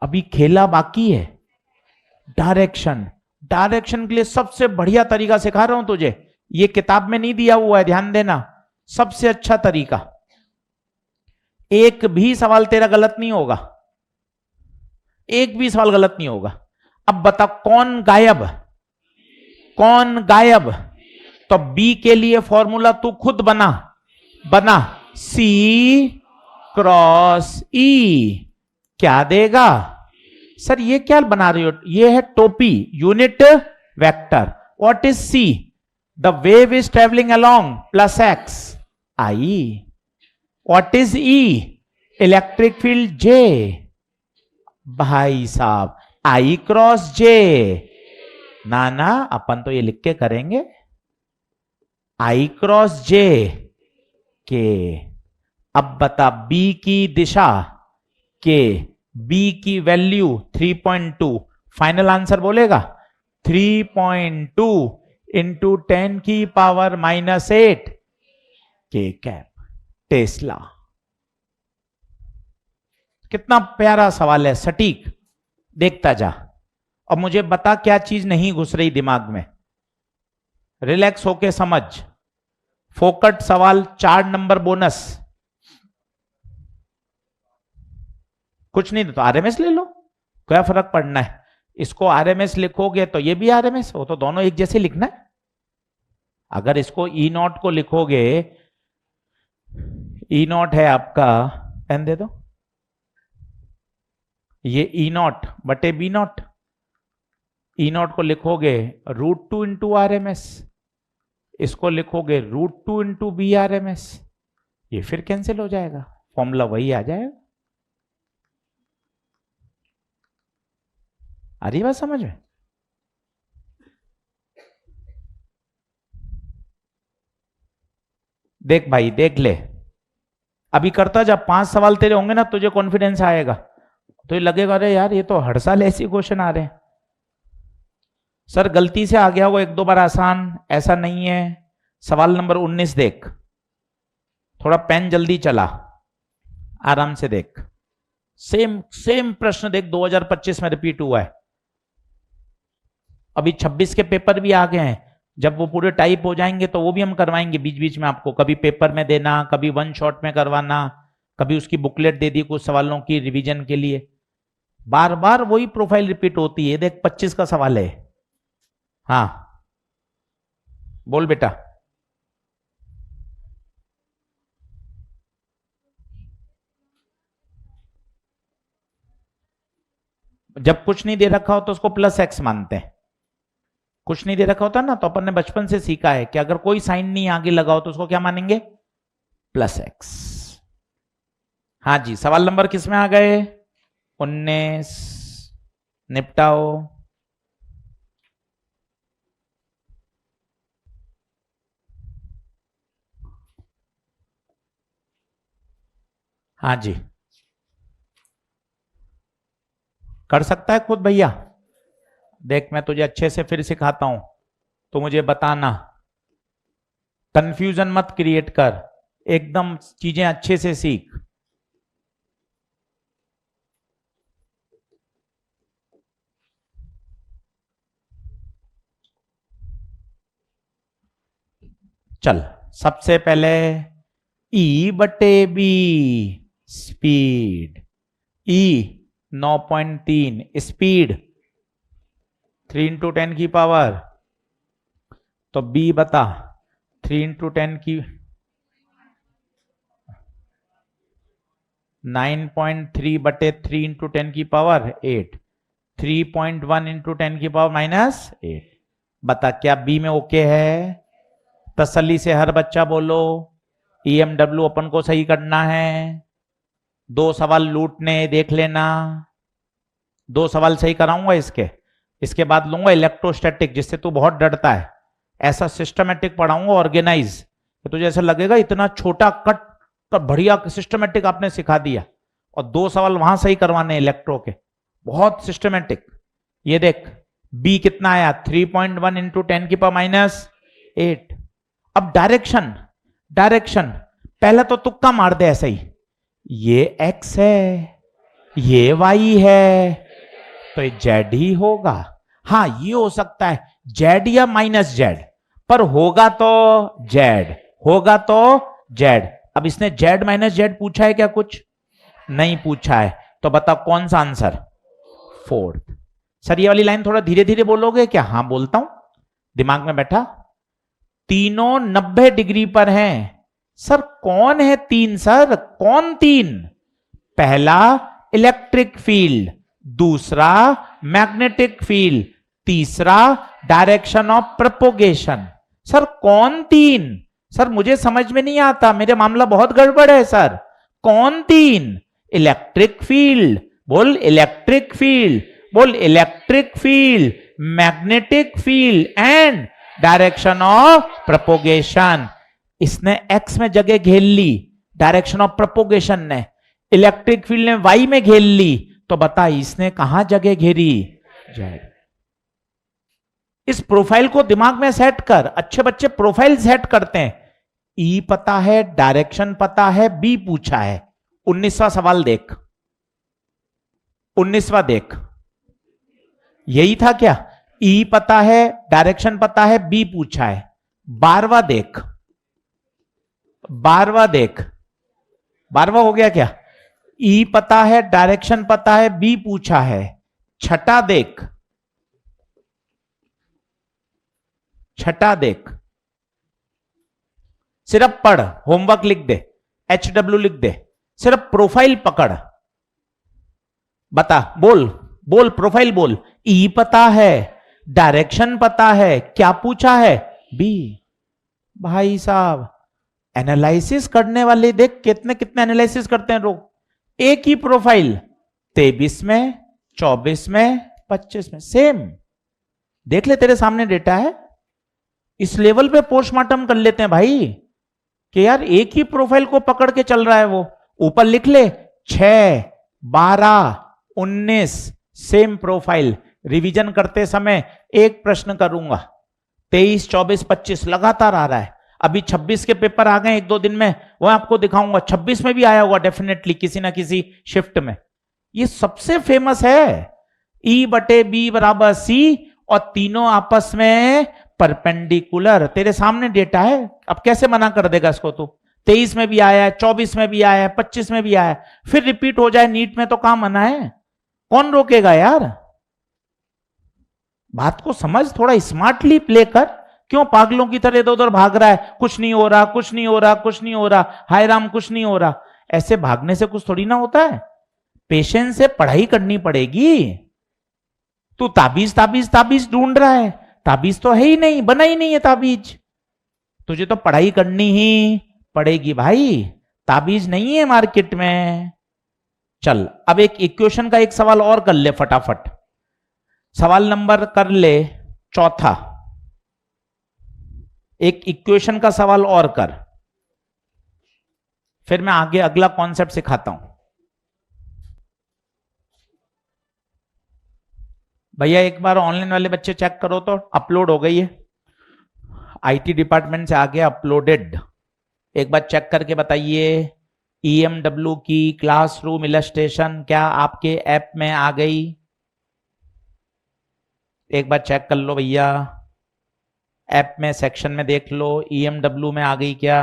अभी खेला बाकी है। डायरेक्शन, डायरेक्शन के लिए सबसे बढ़िया तरीका सिखा रहा हूं तुझे, ये किताब में नहीं दिया हुआ है, ध्यान देना। सबसे अच्छा तरीका, एक भी सवाल तेरा गलत नहीं होगा, एक भी सवाल गलत नहीं होगा। अब बता कौन गायब, कौन गायब? तो बी के लिए फॉर्मूला तू खुद बना, बना। C × E क्या देगा? सर ये क्या बना रही हो? ये है टोपी, unit vector. What is C? The wave is travelling along +x I। What is E? Electric field J। भाई साहब I × J, ना ना अपन तो ये लिख के करेंगे, I × J के। अब बता B की दिशा के, B की वैल्यू 3.2, फाइनल आंसर बोलेगा 3.2 इंटू 10 की पावर -8 के कैप टेस्ला। कितना प्यारा सवाल है, सटीक। देखता जा। अब मुझे बता क्या चीज नहीं घुस रही दिमाग में। रिलैक्स होके समझ। फोकट सवाल 4 नंबर बोनस। कुछ नहीं तो आरएमएस ले लो, क्या फर्क पड़ना है। इसको आरएमएस लिखोगे तो ये भी आरएमएस हो, तो दोनों एक जैसे लिखना है। अगर इसको ई नॉट को लिखोगे, ई नॉट है आपका, पेन दे दो, ये ई नॉट बटे बी नॉट। ई नॉट को लिखोगे √2 इंटू आरएमएस, इसको लिखोगे √2 इंटू बी आरएमएस। ये फिर कैंसिल हो जाएगा, फॉर्मूला वही आ जाएगा। आ रही बात समझ में? देख भाई, देख ले, अभी करता जब 5 सवाल तेरे होंगे ना, तुझे कॉन्फिडेंस आएगा, तो ये लगेगा अरे यार ये तो हर साल ऐसे क्वेश्चन आ रहे हैं। सर गलती से आ गया वो 1-2 बार आसान, ऐसा नहीं है। सवाल नंबर 19 देख, थोड़ा पेन जल्दी चला, आराम से देख। सेम सेम प्रश्न देख, 2025 में रिपीट हुआ है। अभी 26 के पेपर भी आ गए हैं, जब वो पूरे टाइप हो जाएंगे तो वो भी हम करवाएंगे बीच बीच में आपको। कभी पेपर में देना, कभी 1 शॉट में करवाना, कभी उसकी बुकलेट दे दी कुछ सवालों की रिवीजन के लिए। बार बार वही प्रोफाइल रिपीट होती है। देख 25 का सवाल है। हाँ बोल बेटा। जब कुछ नहीं दे रखा हो तो उसको +x मानते हैं। कुछ नहीं दे रखा होता ना, तो अपन ने बचपन से सीखा है कि अगर कोई साइन नहीं आगे लगाओ तो उसको क्या मानेंगे, +x। हाँ जी, सवाल नंबर किस में आ गए, 19। निपटाओ। हाँ जी, कर सकता है खुद भैया। देख मैं तुझे अच्छे से फिर सिखाता हूं, तो मुझे बताना, कंफ्यूजन मत क्रिएट कर, एकदम चीजें अच्छे से सीख। चल सबसे पहले E/B speed, E 9.3, speed 3 into 10 की पावर, तो B बता 3 इंटू 10 की 9.3 बटे 3 इंटू 10 की पावर 8, 3.1 इंटू 10 की पावर -8। बता क्या B में ओके है? तसल्ली से हर बच्चा बोलो। EMW अपन को सही करना है। 2 सवाल लूटने, देख लेना, 2 सवाल सही कराऊंगा इसके बाद लूंगा इलेक्ट्रोस्टैटिक, जिससे तू बहुत डरता है। ऐसा सिस्टमेटिक पढ़ाऊंगा, ऑर्गेनाइज, तो तुझे ऐसा लगेगा इतना छोटा कट तो बढ़िया सिस्टमेटिक आपने सिखा दिया। और 2 सवाल वहां सही करवाने इलेक्ट्रो के, बहुत सिस्टमेटिक। ये देख बी कितना आया, 3.1 इंटू 10 की पावर -8। अब डायरेक्शन, पहले तो तुक्का मार दे ऐसे ही, ये x है, ये y है, तो ये z ही होगा। हाँ ये हो सकता है z या -z, पर होगा तो z। अब इसने z -z पूछा है क्या? कुछ नहीं पूछा है, तो बता कौन सा आंसर? 4th। सर ये वाली लाइन थोड़ा धीरे धीरे बोलोगे क्या? हाँ बोलता हूं, दिमाग में बैठा। तीनों 90 डिग्री पर हैं। सर कौन है 3? सर कौन 3? पहला इलेक्ट्रिक फील्ड, दूसरा मैग्नेटिक फील्ड, तीसरा डायरेक्शन ऑफ प्रोपोगेशन। सर कौन 3? सर मुझे समझ में नहीं आता, मेरे मामला बहुत गड़बड़ है सर। कौन 3? इलेक्ट्रिक फील्ड, बोल इलेक्ट्रिक फील्ड, बोल electric field, magnetic field and direction of propagation. इसने x में जगह घेर ली, डायरेक्शन ऑफ प्रोपोगेशन ने, इलेक्ट्रिक फील्ड ने y में घेर ली, तो बता इसने कहां जगह घेरी? Z। इस प्रोफाइल को दिमाग में सेट कर। अच्छे बच्चे प्रोफाइल सेट करते हैं। ई पता है, डायरेक्शन पता है, बी पूछा है। 19वां सवाल देख, 19वां देख, यही था क्या? ई पता है, डायरेक्शन पता है, बी पूछा है। 12वां देख, 12वां देख, 12वां हो गया क्या? ई पता है, डायरेक्शन पता है, बी पूछा है। छठा देख, छठा देख, सिर्फ पढ़, होमवर्क लिख दे, HW लिख दे, सिर्फ प्रोफाइल पकड़, बता, बोल बोल, प्रोफाइल बोल। ई पता है, डायरेक्शन पता है, क्या पूछा है? बी। भाई साहब, एनालिसिस करने वाले देख कितने कितने एनालिसिस करते हैं लोग। एक ही प्रोफाइल 23 में, 24 में, 25 में, सेम। देख ले, तेरे सामने डेटा है। इस लेवल पे पोस्टमार्टम कर लेते हैं भाई कि यार एक ही प्रोफाइल को पकड़ के चल रहा है वो। ऊपर लिख ले 6, 12, 19, सेम प्रोफाइल। रिवीजन करते समय एक प्रश्न करूंगा, 23, 24, 25 लगातार आ रहा है। अभी 26 के पेपर आ गए 1-2 दिन में, वो आपको दिखाऊंगा। 26 में भी आया होगा डेफिनेटली किसी ना किसी शिफ्ट में। ये सबसे फेमस है, E/B = C, और तीनों आपस में परपेंडिकुलर। तेरे सामने डेटा है, अब कैसे मना कर देगा इसको तू? 23 में भी आया है, 24 में भी आया है, 25 में भी आया है, फिर रिपीट हो जाए नीट में तो कहां मना है? कौन रोकेगा यार? बात को समझ, थोड़ा स्मार्टली प्ले कर। क्यों पागलों की तरह इधर उधर भाग रहा है? कुछ नहीं हो रहा, कुछ नहीं हो रहा, कुछ नहीं हो रहा, हाय राम कुछ नहीं हो रहा। ऐसे भागने से कुछ थोड़ी ना होता है। पेशेंस से पढ़ाई करनी पड़ेगी। तू ताबीज ताबीज ताबीज ढूंढ रहा है, ताबीज तो है ही नहीं, बना ही नहीं है ताबीज। तुझे तो पढ़ाई करनी ही पड़ेगी भाई, ताबीज नहीं है मार्केट में। चल अब एक इक्वेशन का एक सवाल और कर ले फटाफट। सवाल नंबर कर ले 4था। एक इक्वेशन का सवाल और कर, फिर मैं आगे अगला कॉन्सेप्ट सिखाता हूं। भैया एक बार ऑनलाइन वाले बच्चे चेक करो तो, अपलोड हो गई है, IT डिपार्टमेंट से आगे अपलोडेड। एक बार चेक करके बताइए। EMW की क्लासरूम इलस्ट्रेशन क्या आपके ऐप में आ गई? एक बार चेक कर लो भैया, ऐप में सेक्शन में देख लो, EMW में आ गई क्या?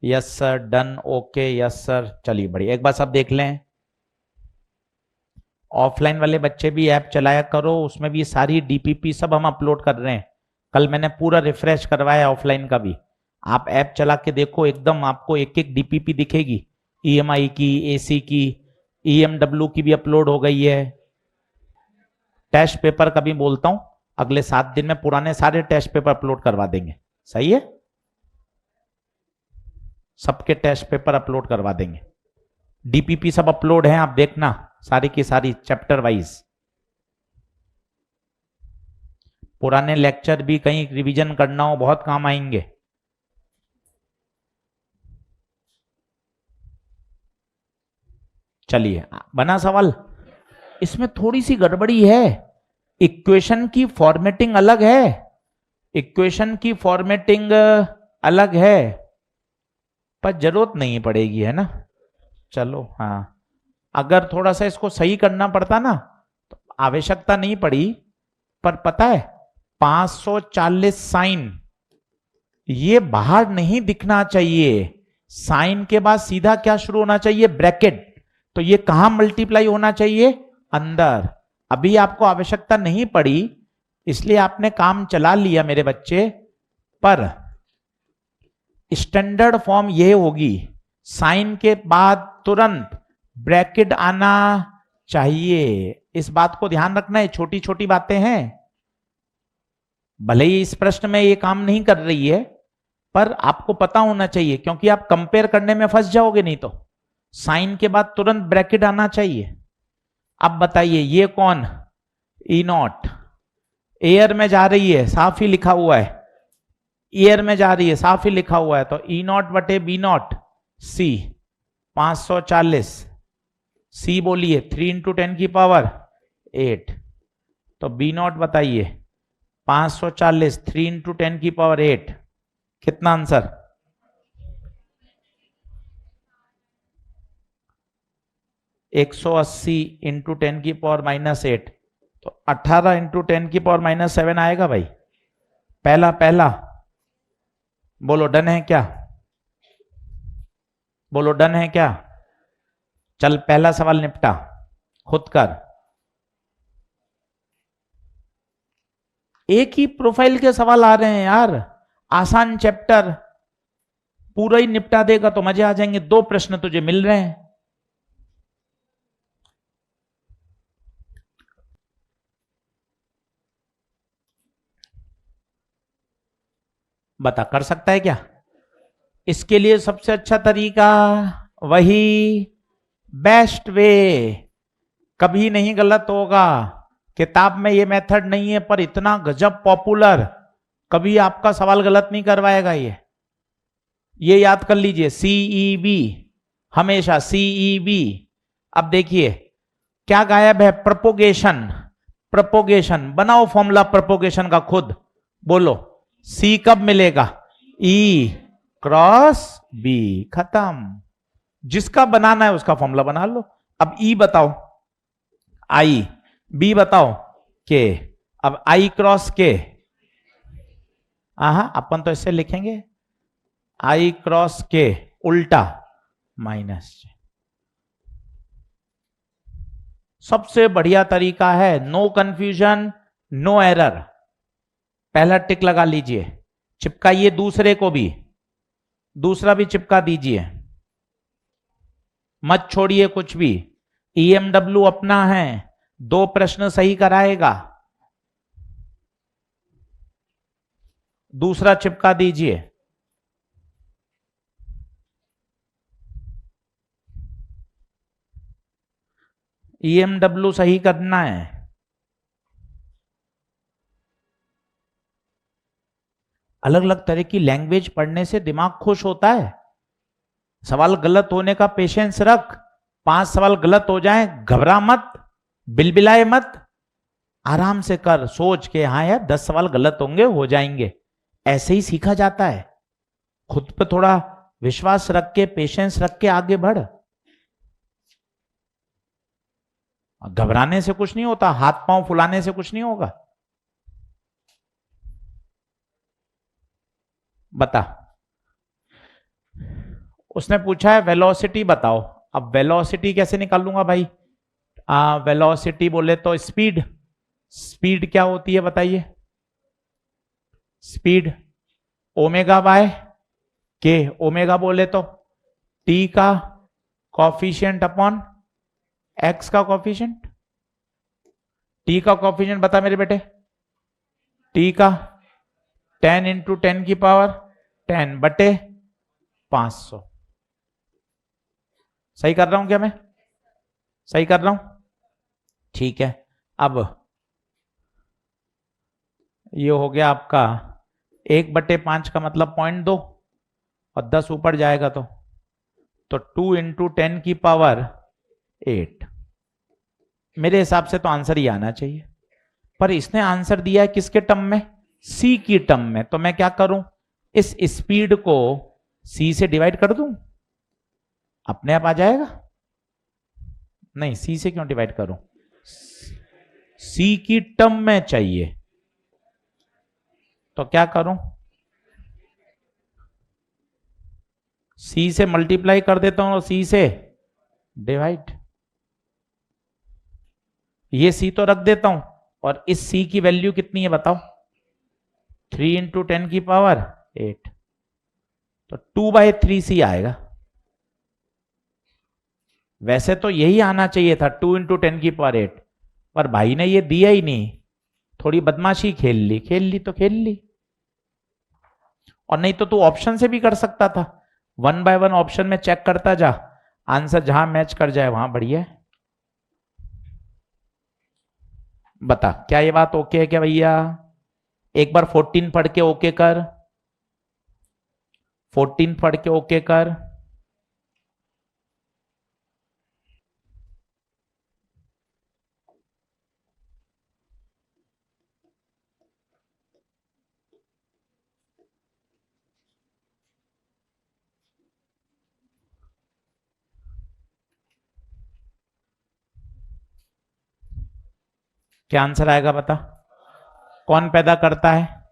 Yes sir, done, okay, yes sir. चलिए बढ़िया, एक बार सब देख लें। ऑफलाइन वाले बच्चे भी ऐप चलाया करो, उसमें भी सारी DPP सब हम अपलोड कर रहे हैं। कल मैंने पूरा रिफ्रेश करवाया ऑफलाइन का भी। आप ऐप चला के देखो, एकदम आपको एक एक DPP दिखेगी। EMI की, AC की, EMW की भी अपलोड हो गई है। टेस्ट पेपर का भी बोलता हूं, अगले 7 दिन में पुराने सारे टेस्ट पेपर अपलोड करवा देंगे। सही है, सबके टेस्ट पेपर अपलोड करवा देंगे। DPP सब अपलोड है, आप देखना सारी की सारी चैप्टर वाइज। पुराने लेक्चर भी कहीं रिवीजन करना हो बहुत काम आएंगे। चलिए बना सवाल। इसमें थोड़ी सी गड़बड़ी है, इक्वेशन की फॉर्मेटिंग अलग है, इक्वेशन की फॉर्मेटिंग अलग है, पर जरूरत नहीं पड़ेगी, है ना? चलो हाँ, अगर थोड़ा सा इसको सही करना पड़ता ना तो आवश्यकता नहीं पड़ी। पर पता है 540 साइन ये बाहर नहीं दिखना चाहिए। साइन के बाद सीधा क्या शुरू होना चाहिए? ब्रैकेट। तो ये कहां मल्टीप्लाई होना चाहिए? अंदर। अभी आपको आवश्यकता नहीं पड़ी, इसलिए आपने काम चला लिया मेरे बच्चे। पर स्टैंडर्ड फॉर्म ये होगी, साइन के बाद तुरंत ब्रैकेट आना चाहिए। इस बात को ध्यान रखना है, छोटी छोटी बातें हैं। भले ही इस प्रश्न में ये काम नहीं कर रही है, पर आपको पता होना चाहिए, क्योंकि आप कंपेयर करने में फंस जाओगे नहीं तो। साइन के बाद तुरंत ब्रैकेट आना चाहिए। अब बताइए ये कौन? E0 एयर में जा रही है, साफ ही लिखा हुआ है, एयर में जा रही है, साफ ही लिखा हुआ है। तो E0/B0 C 540। C बोलिए 3 × 10⁸ 8। तो B0 बताइए 540, 3 इंटू 10⁸ कितना आंसर? 180 इंटू 10⁻⁻8, तो 18 इंटू 10⁻⁻7 आएगा भाई। पहला पहला बोलो डन है क्या? बोलो डन है क्या? चल पहला सवाल निपटा, खुद कर। एक ही प्रोफाइल के सवाल आ रहे हैं यार, आसान चैप्टर, पूरा ही निपटा देगा तो मजे आ जाएंगे। 2 प्रश्न तुझे मिल रहे हैं। बता कर सकता है क्या? इसके लिए सबसे अच्छा तरीका वही बेस्ट वे, कभी नहीं गलत होगा। किताब में ये मेथड नहीं है पर इतना गजब पॉपुलर, कभी आपका सवाल गलत नहीं करवाएगा ये याद कर लीजिए। सीईबी, हमेशा सीईबी। अब देखिए क्या गायब है? प्रोपोगेशन। प्रोपोगेशन बनाओ फॉर्मूला प्रोपोगेशन का खुद, बोलो सी कब मिलेगा? ई क्रॉस बी, खत्म। जिसका बनाना है उसका फॉर्मूला बना लो। अब ई बताओ आई, बी बताओ के। अब आई क्रॉस के, हाँ अपन तो इससे लिखेंगे आई क्रॉस के उल्टा माइनस। सबसे बढ़िया तरीका है, नो कंफ्यूजन नो एरर। पहला टिक लगा लीजिए, चिपकाइए दूसरे को भी, दूसरा भी चिपका दीजिए, मत छोड़िए कुछ भी। ईएमडब्ल्यू अपना है, 2 प्रश्न सही कराएगा। दूसरा चिपका दीजिए। ईएमडब्ल्यू सही करना है। अलग अलग तरह की लैंग्वेज पढ़ने से दिमाग खुश होता है। सवाल गलत होने का पेशेंस रख, 5 सवाल गलत हो जाए घबरा मत, बिलबिलाए मत, आराम से कर, सोच के हाँ यार 10 सवाल गलत होंगे, हो जाएंगे। ऐसे ही सीखा जाता है। खुद पे थोड़ा विश्वास रख के, पेशेंस रख के आगे बढ़। घबराने से कुछ नहीं होता, हाथ पांव फुलाने से कुछ नहीं होगा। बता, उसने पूछा है वेलोसिटी बताओ। अब वेलोसिटी कैसे निकालूंगा भाई? वेलोसिटी बोले तो स्पीड। स्पीड क्या होती है बताइए? स्पीड ओमेगा बाय के। ओमेगा बोले तो टी का कॉफिशिएंट अपॉन एक्स का कॉफिशिएंट। टी का कॉफिशिएंट बता मेरे बेटे, टी का 10 इंटू 10⁻10 बटे 500। सही कर रहा हूं क्या मैं? सही कर रहा हूं? ठीक है। अब ये हो गया आपका 1/5 का मतलब 0.2, और 10 ऊपर जाएगा तो 2 इंटू 10⁸8। मेरे हिसाब से तो आंसर ही आना चाहिए, पर इसने आंसर दिया है किसके टर्म में? सी की टर्म में। तो मैं क्या करूं, इस स्पीड को सी से डिवाइड कर दूं, अपने आप आ जाएगा। नहीं, सी से क्यों डिवाइड करूं? सी की टर्म में चाहिए, तो क्या करूं? सी से मल्टीप्लाई कर देता हूं और सी से डिवाइड। ये सी तो रख देता हूं, और इस सी की वैल्यू कितनी है बताओ? 3 इंटू 10⁸8, तो 2/3 सी आएगा। वैसे तो यही आना चाहिए था 2 इंटू 10⁸8, पर भाई ने ये दिया ही नहीं। थोड़ी बदमाशी खेल ली, खेल ली तो खेल ली। और नहीं तो तू ऑप्शन से भी कर सकता था, 1 बाय 1 ऑप्शन में चेक करता जा, आंसर जहां मैच कर जाए वहां बढ़िया है। बता क्या ये बात ओके है क्या भैया? एक बार 14 पढ़ के ओके कर, 14 पढ़ के ओके कर। क्या आंसर आएगा बता? कौन पैदा करता है?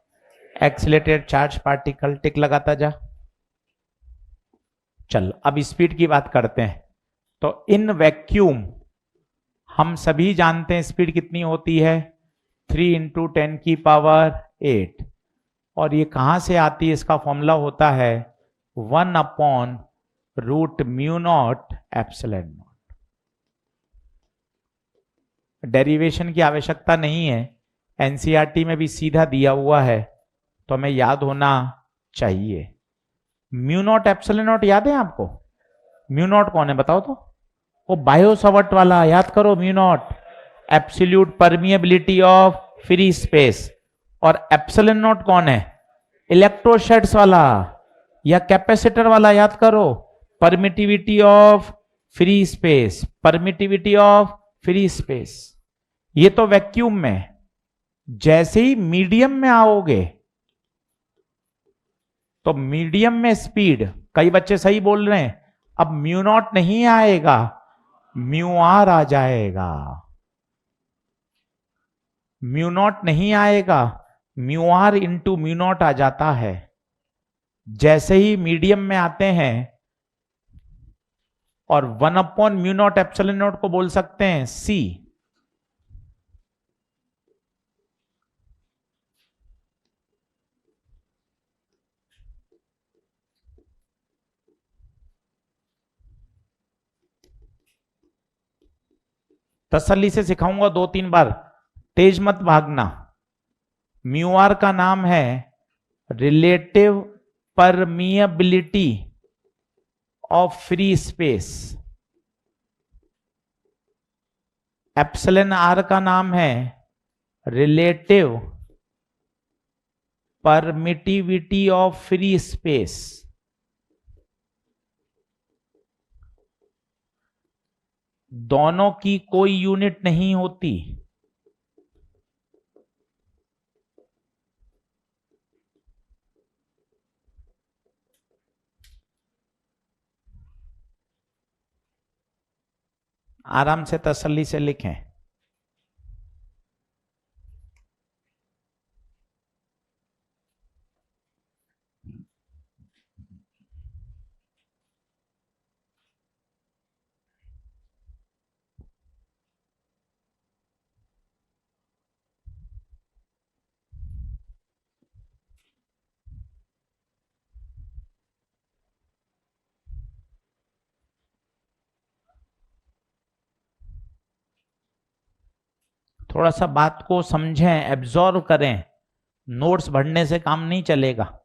Accelerated charge particle. टिक लगाता जा। चल अब स्पीड की बात करते हैं। तो इन वैक्यूम हम सभी जानते हैं स्पीड कितनी होती है, 3 × 10⁸ और ये कहां से आती है? इसका फॉर्मूला होता है 1/√μ0ε0। डेरिवेशन की आवश्यकता नहीं है, एनसीईआरटी में भी सीधा दिया हुआ है, तो हमें याद होना चाहिए। μ0ε0 याद है आपको? μ0 कौन है बताओ तो? वो बायो सवर्ट वाला, याद करो। μ0 absolute permeability of free space. और एप्सिलॉन नॉट कौन है? इलेक्ट्रोस्टैट्स वाला या कैपेसिटर वाला, याद करो। Permittivity of free space, permittivity of free space. ये तो वैक्यूम में। जैसे ही मीडियम में आओगे तो मीडियम में स्पीड, कई बच्चे सही बोल रहे हैं, अब μ0 नहीं आएगा, μr आ जाएगा। μ0 नहीं आएगा, μr इंटू μ0 आ जाता है। जैसे ही मीडियम में आते हैं और 1/μ0ε0 को बोल सकते हैं c। तसल्ली से सिखाऊंगा 2-3 बार, तेज मत भागना। μr का नाम है relative permeability of free space. Epsilon r का नाम है relative permittivity of free space. दोनों की कोई यूनिट नहीं होती। आराम से तसल्ली से लिखें। थोड़ा सा बात को समझें, एब्जॉर्व करें। नोट्स भरने से काम नहीं चलेगा।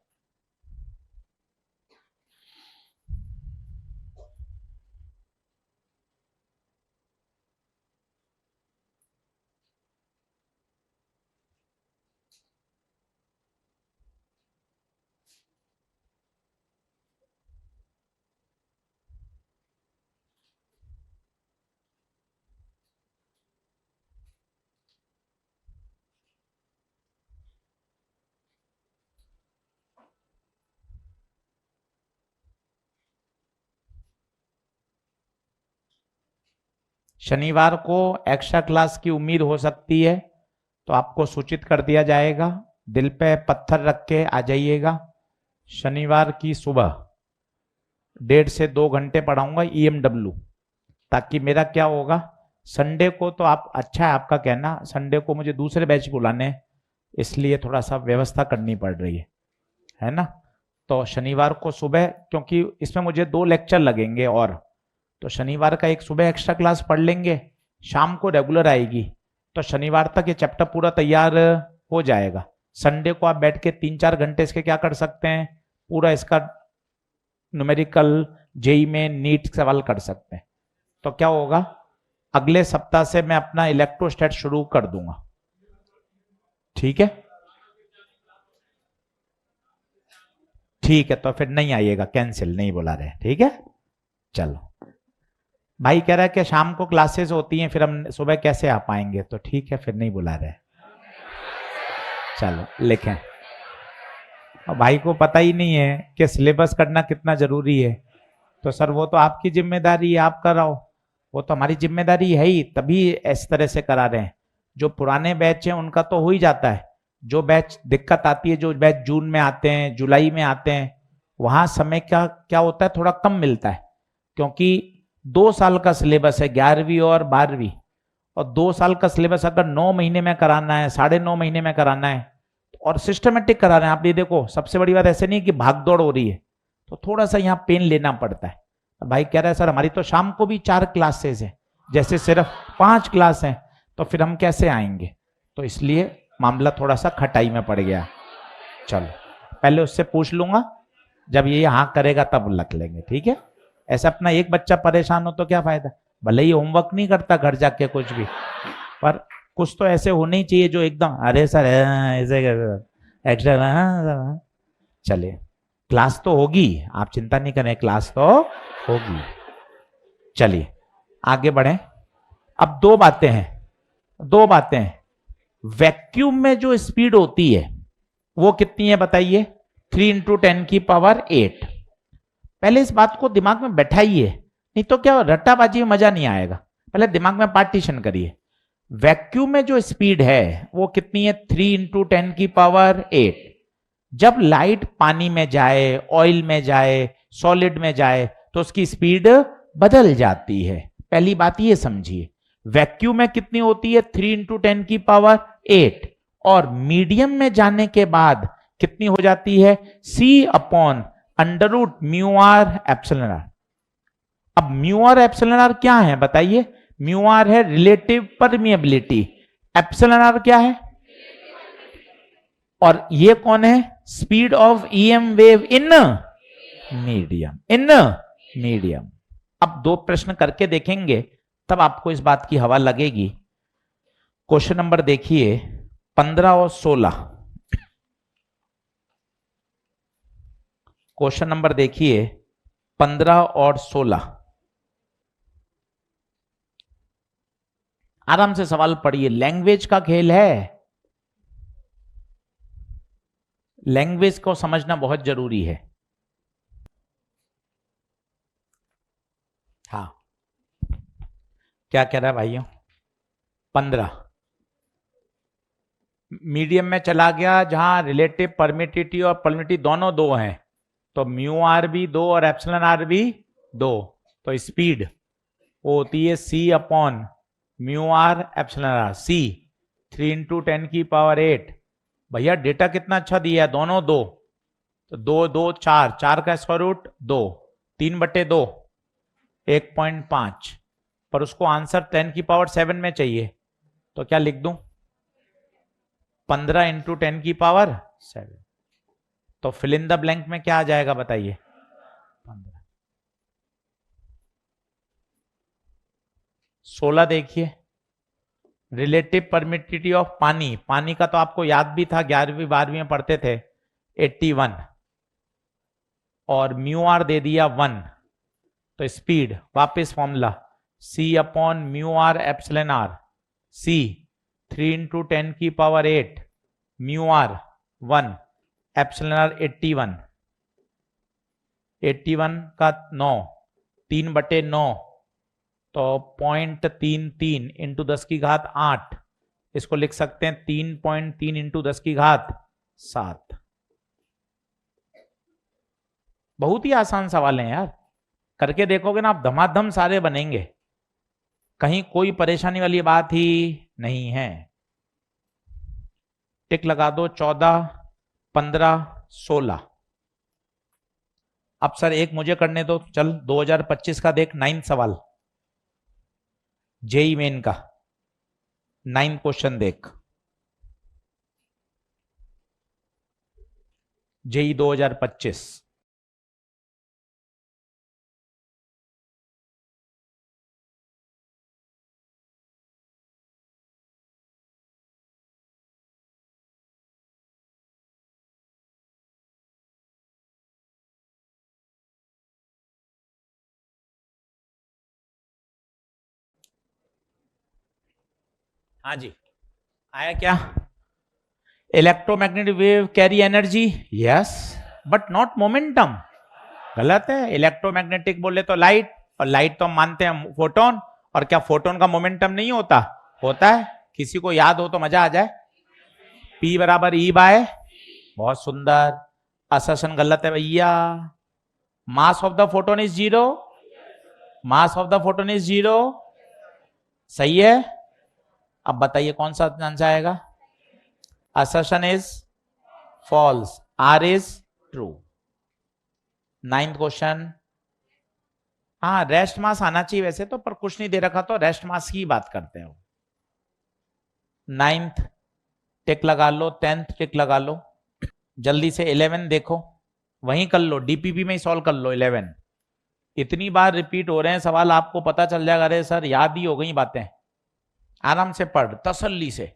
शनिवार को एक्स्ट्रा क्लास की उम्मीद हो सकती है, तो आपको सूचित कर दिया जाएगा। दिल पे पत्थर रख के आ जाइएगा। शनिवार की सुबह 1.5 से 2 घंटे पढ़ाऊंगा EMW, ताकि मेरा क्या होगा, संडे को तो आप, अच्छा है आपका कहना, संडे को मुझे दूसरे बैच बुलाने हैं, इसलिए थोड़ा सा व्यवस्था करनी पड़ रही है ना। तो शनिवार को सुबह, क्योंकि इसमें मुझे 2 लेक्चर लगेंगे, और तो शनिवार का एक सुबह एक्स्ट्रा क्लास पढ़ लेंगे, शाम को रेगुलर आएगी, तो शनिवार तक ये चैप्टर पूरा तैयार हो जाएगा। संडे को आप बैठ के 3-4 घंटे इसके क्या कर सकते हैं, पूरा इसका न्यूमेरिकल जेई में नीट सवाल कर सकते हैं। तो क्या होगा, अगले सप्ताह से मैं अपना इलेक्ट्रोस्टैट शुरू कर दूंगा। ठीक है, ठीक है, तो फिर नहीं आइएगा, कैंसिल नहीं बुला रहे। ठीक है, चलो। भाई कह रहा है कि शाम को क्लासेस होती हैं, फिर हम सुबह कैसे आ पाएंगे, तो ठीक है, फिर नहीं बुला रहे। चलो लिखें। और भाई को पता ही नहीं है कि सिलेबस करना कितना जरूरी है, तो सर वो तो आपकी जिम्मेदारी है, आप कराओ। वो तो हमारी जिम्मेदारी है ही, तभी इस तरह से करा रहे हैं। जो पुराने बैच हैं उनका तो हो ही जाता है, जो बैच दिक्कत आती है, जो बैच जून में आते हैं, जुलाई में आते हैं, वहां समय क्या क्या होता है, थोड़ा कम मिलता है, क्योंकि 2 साल का सिलेबस है, 11वीं और 12वीं, और 2 साल का सिलेबस अगर 9 महीने में कराना है, 9.5 महीने में कराना है, और सिस्टमेटिक करा रहे हैं आप, ये देखो सबसे बड़ी बात ऐसे नहीं कि भाग दौड़ हो रही है, तो थोड़ा सा यहाँ पेन लेना पड़ता है। भाई कह रहा है सर हमारी तो शाम को भी 4 क्लासेस हैं, जैसे सिर्फ 5 क्लास हैं, तो फिर हम कैसे आएंगे, तो इसलिए मामला थोड़ा सा खटाई में पड़ गया। चलो पहले उससे पूछ लूंगा, जब ये हाँ करेगा तब लग लेंगे, ठीक है। ऐसा अपना एक बच्चा परेशान हो तो क्या फायदा, भले ही होमवर्क नहीं करता घर जाके कुछ भी, पर कुछ तो ऐसे होने ही चाहिए जो एकदम अरे सर ऐसे एक्स्ट्रा। चलिए क्लास तो होगी, आप चिंता नहीं करें, क्लास तो होगी। चलिए आगे बढ़े। अब दो बातें हैं। वैक्यूम में जो स्पीड होती है वो कितनी है बताइए, 3 × 10⁸ पहले इस बात को दिमाग में बैठाइए, नहीं तो क्या रट्टाबाजी में मजा नहीं आएगा। पहले दिमाग में पार्टीशन करिए। वैक्यूम में जो स्पीड है वो कितनी है, 3 × 10⁸। जब लाइट पानी में जाए, ऑयल में जाए, सॉलिड में जाए, तो उसकी स्पीड बदल जाती है। पहली बात ये समझिए, वैक्यूम में कितनी होती है, 3 × 10⁸, और मीडियम में जाने के बाद कितनी हो जाती है, C/√μr∈r। अब μr एप्सिलॉन क्या है बताइए, μr है रिलेटिव परमिएबिलिटी, एप्सिलॉन क्या है, और ये कौन है, speed of EM wave in medium. अब 2 प्रश्न करके देखेंगे तब आपको इस बात की हवा लगेगी। क्वेश्चन नंबर देखिए 15 और 16। क्वेश्चन नंबर देखिए 15 और 16। आराम से सवाल पढ़िए, लैंग्वेज का खेल है, लैंग्वेज को समझना बहुत जरूरी है। हाँ क्या कह रहा है भाइयों, 15 मीडियम में चला गया, जहां रिलेटिव परमिटिविटी और परमिटिविटी दोनों 2 हैं, तो μr भी 2 और εr भी 2, तो स्पीड वो होती है C/μr∈r। C 3 × 10⁸। भैया डेटा कितना अच्छा दिया है, दोनों 2, तो 2 2 4, 4 का स्क्वायर रूट 2, 3/2 1.5, पर उसको आंसर 10⁷ में चाहिए, तो क्या लिख दूं, 15 × 10⁷। तो फिल इन द ब्लैंक में क्या आ जाएगा बताइए, 15। 16 देखिए, रिलेटिव परमिटिविटी ऑफ पानी, पानी का तो आपको याद भी था, 11वीं 12वीं में पढ़ते थे, 81, और μr दे दिया 1, तो स्पीड वापस formula C/μr∈r। C 3 × 10⁸, μr 1, epsilon 81, 81 का 9, 3/9, तो 0.33 × 10⁸ इसको लिख सकते हैं 3.3 × 10⁷। बहुत ही आसान सवाल है यार, करके देखोगे ना आप, धमाधम सारे बनेंगे, कहीं कोई परेशानी वाली बात ही नहीं है। टिक लगा दो 14, 15, 16। अब सर एक मुझे करने दो, चल 2025 का देख, 9 सवाल जेई मेन का, 9 क्वेश्चन देख, जेई 2025। हाँ जी, आया क्या, electromagnetic wave carry energy, yes but not momentum. गलत है, इलेक्ट्रोमैग्नेटिक बोले तो लाइट, और लाइट तो हम मानते हैं फोटोन, और क्या फोटोन का मोमेंटम नहीं होता, होता है, किसी को याद हो तो मजा आ जाए। P बराबर E बाय, बहुत सुंदर। असर्शन गलत है भैया। Mass of the photon is 0, mass of the photon is 0, सही है। अब बताइए कौन सा आंसर आएगा। Assertion is false, R is true. 9th question. हाँ रेस्ट मास आना चाहिए वैसे तो, पर कुछ नहीं दे रखा तो रेस्ट मास की बात करते हो। 9th टिक लगा लो, 10th टिक लगा लो। जल्दी से 11 देखो, वहीं कर लो, डीपीपी में ही सॉल्व कर लो 11। इतनी बार रिपीट हो रहे हैं सवाल, आपको पता चल जाएगा अरे सर याद ही हो गई बातें। आराम से पढ़, तसल्ली से।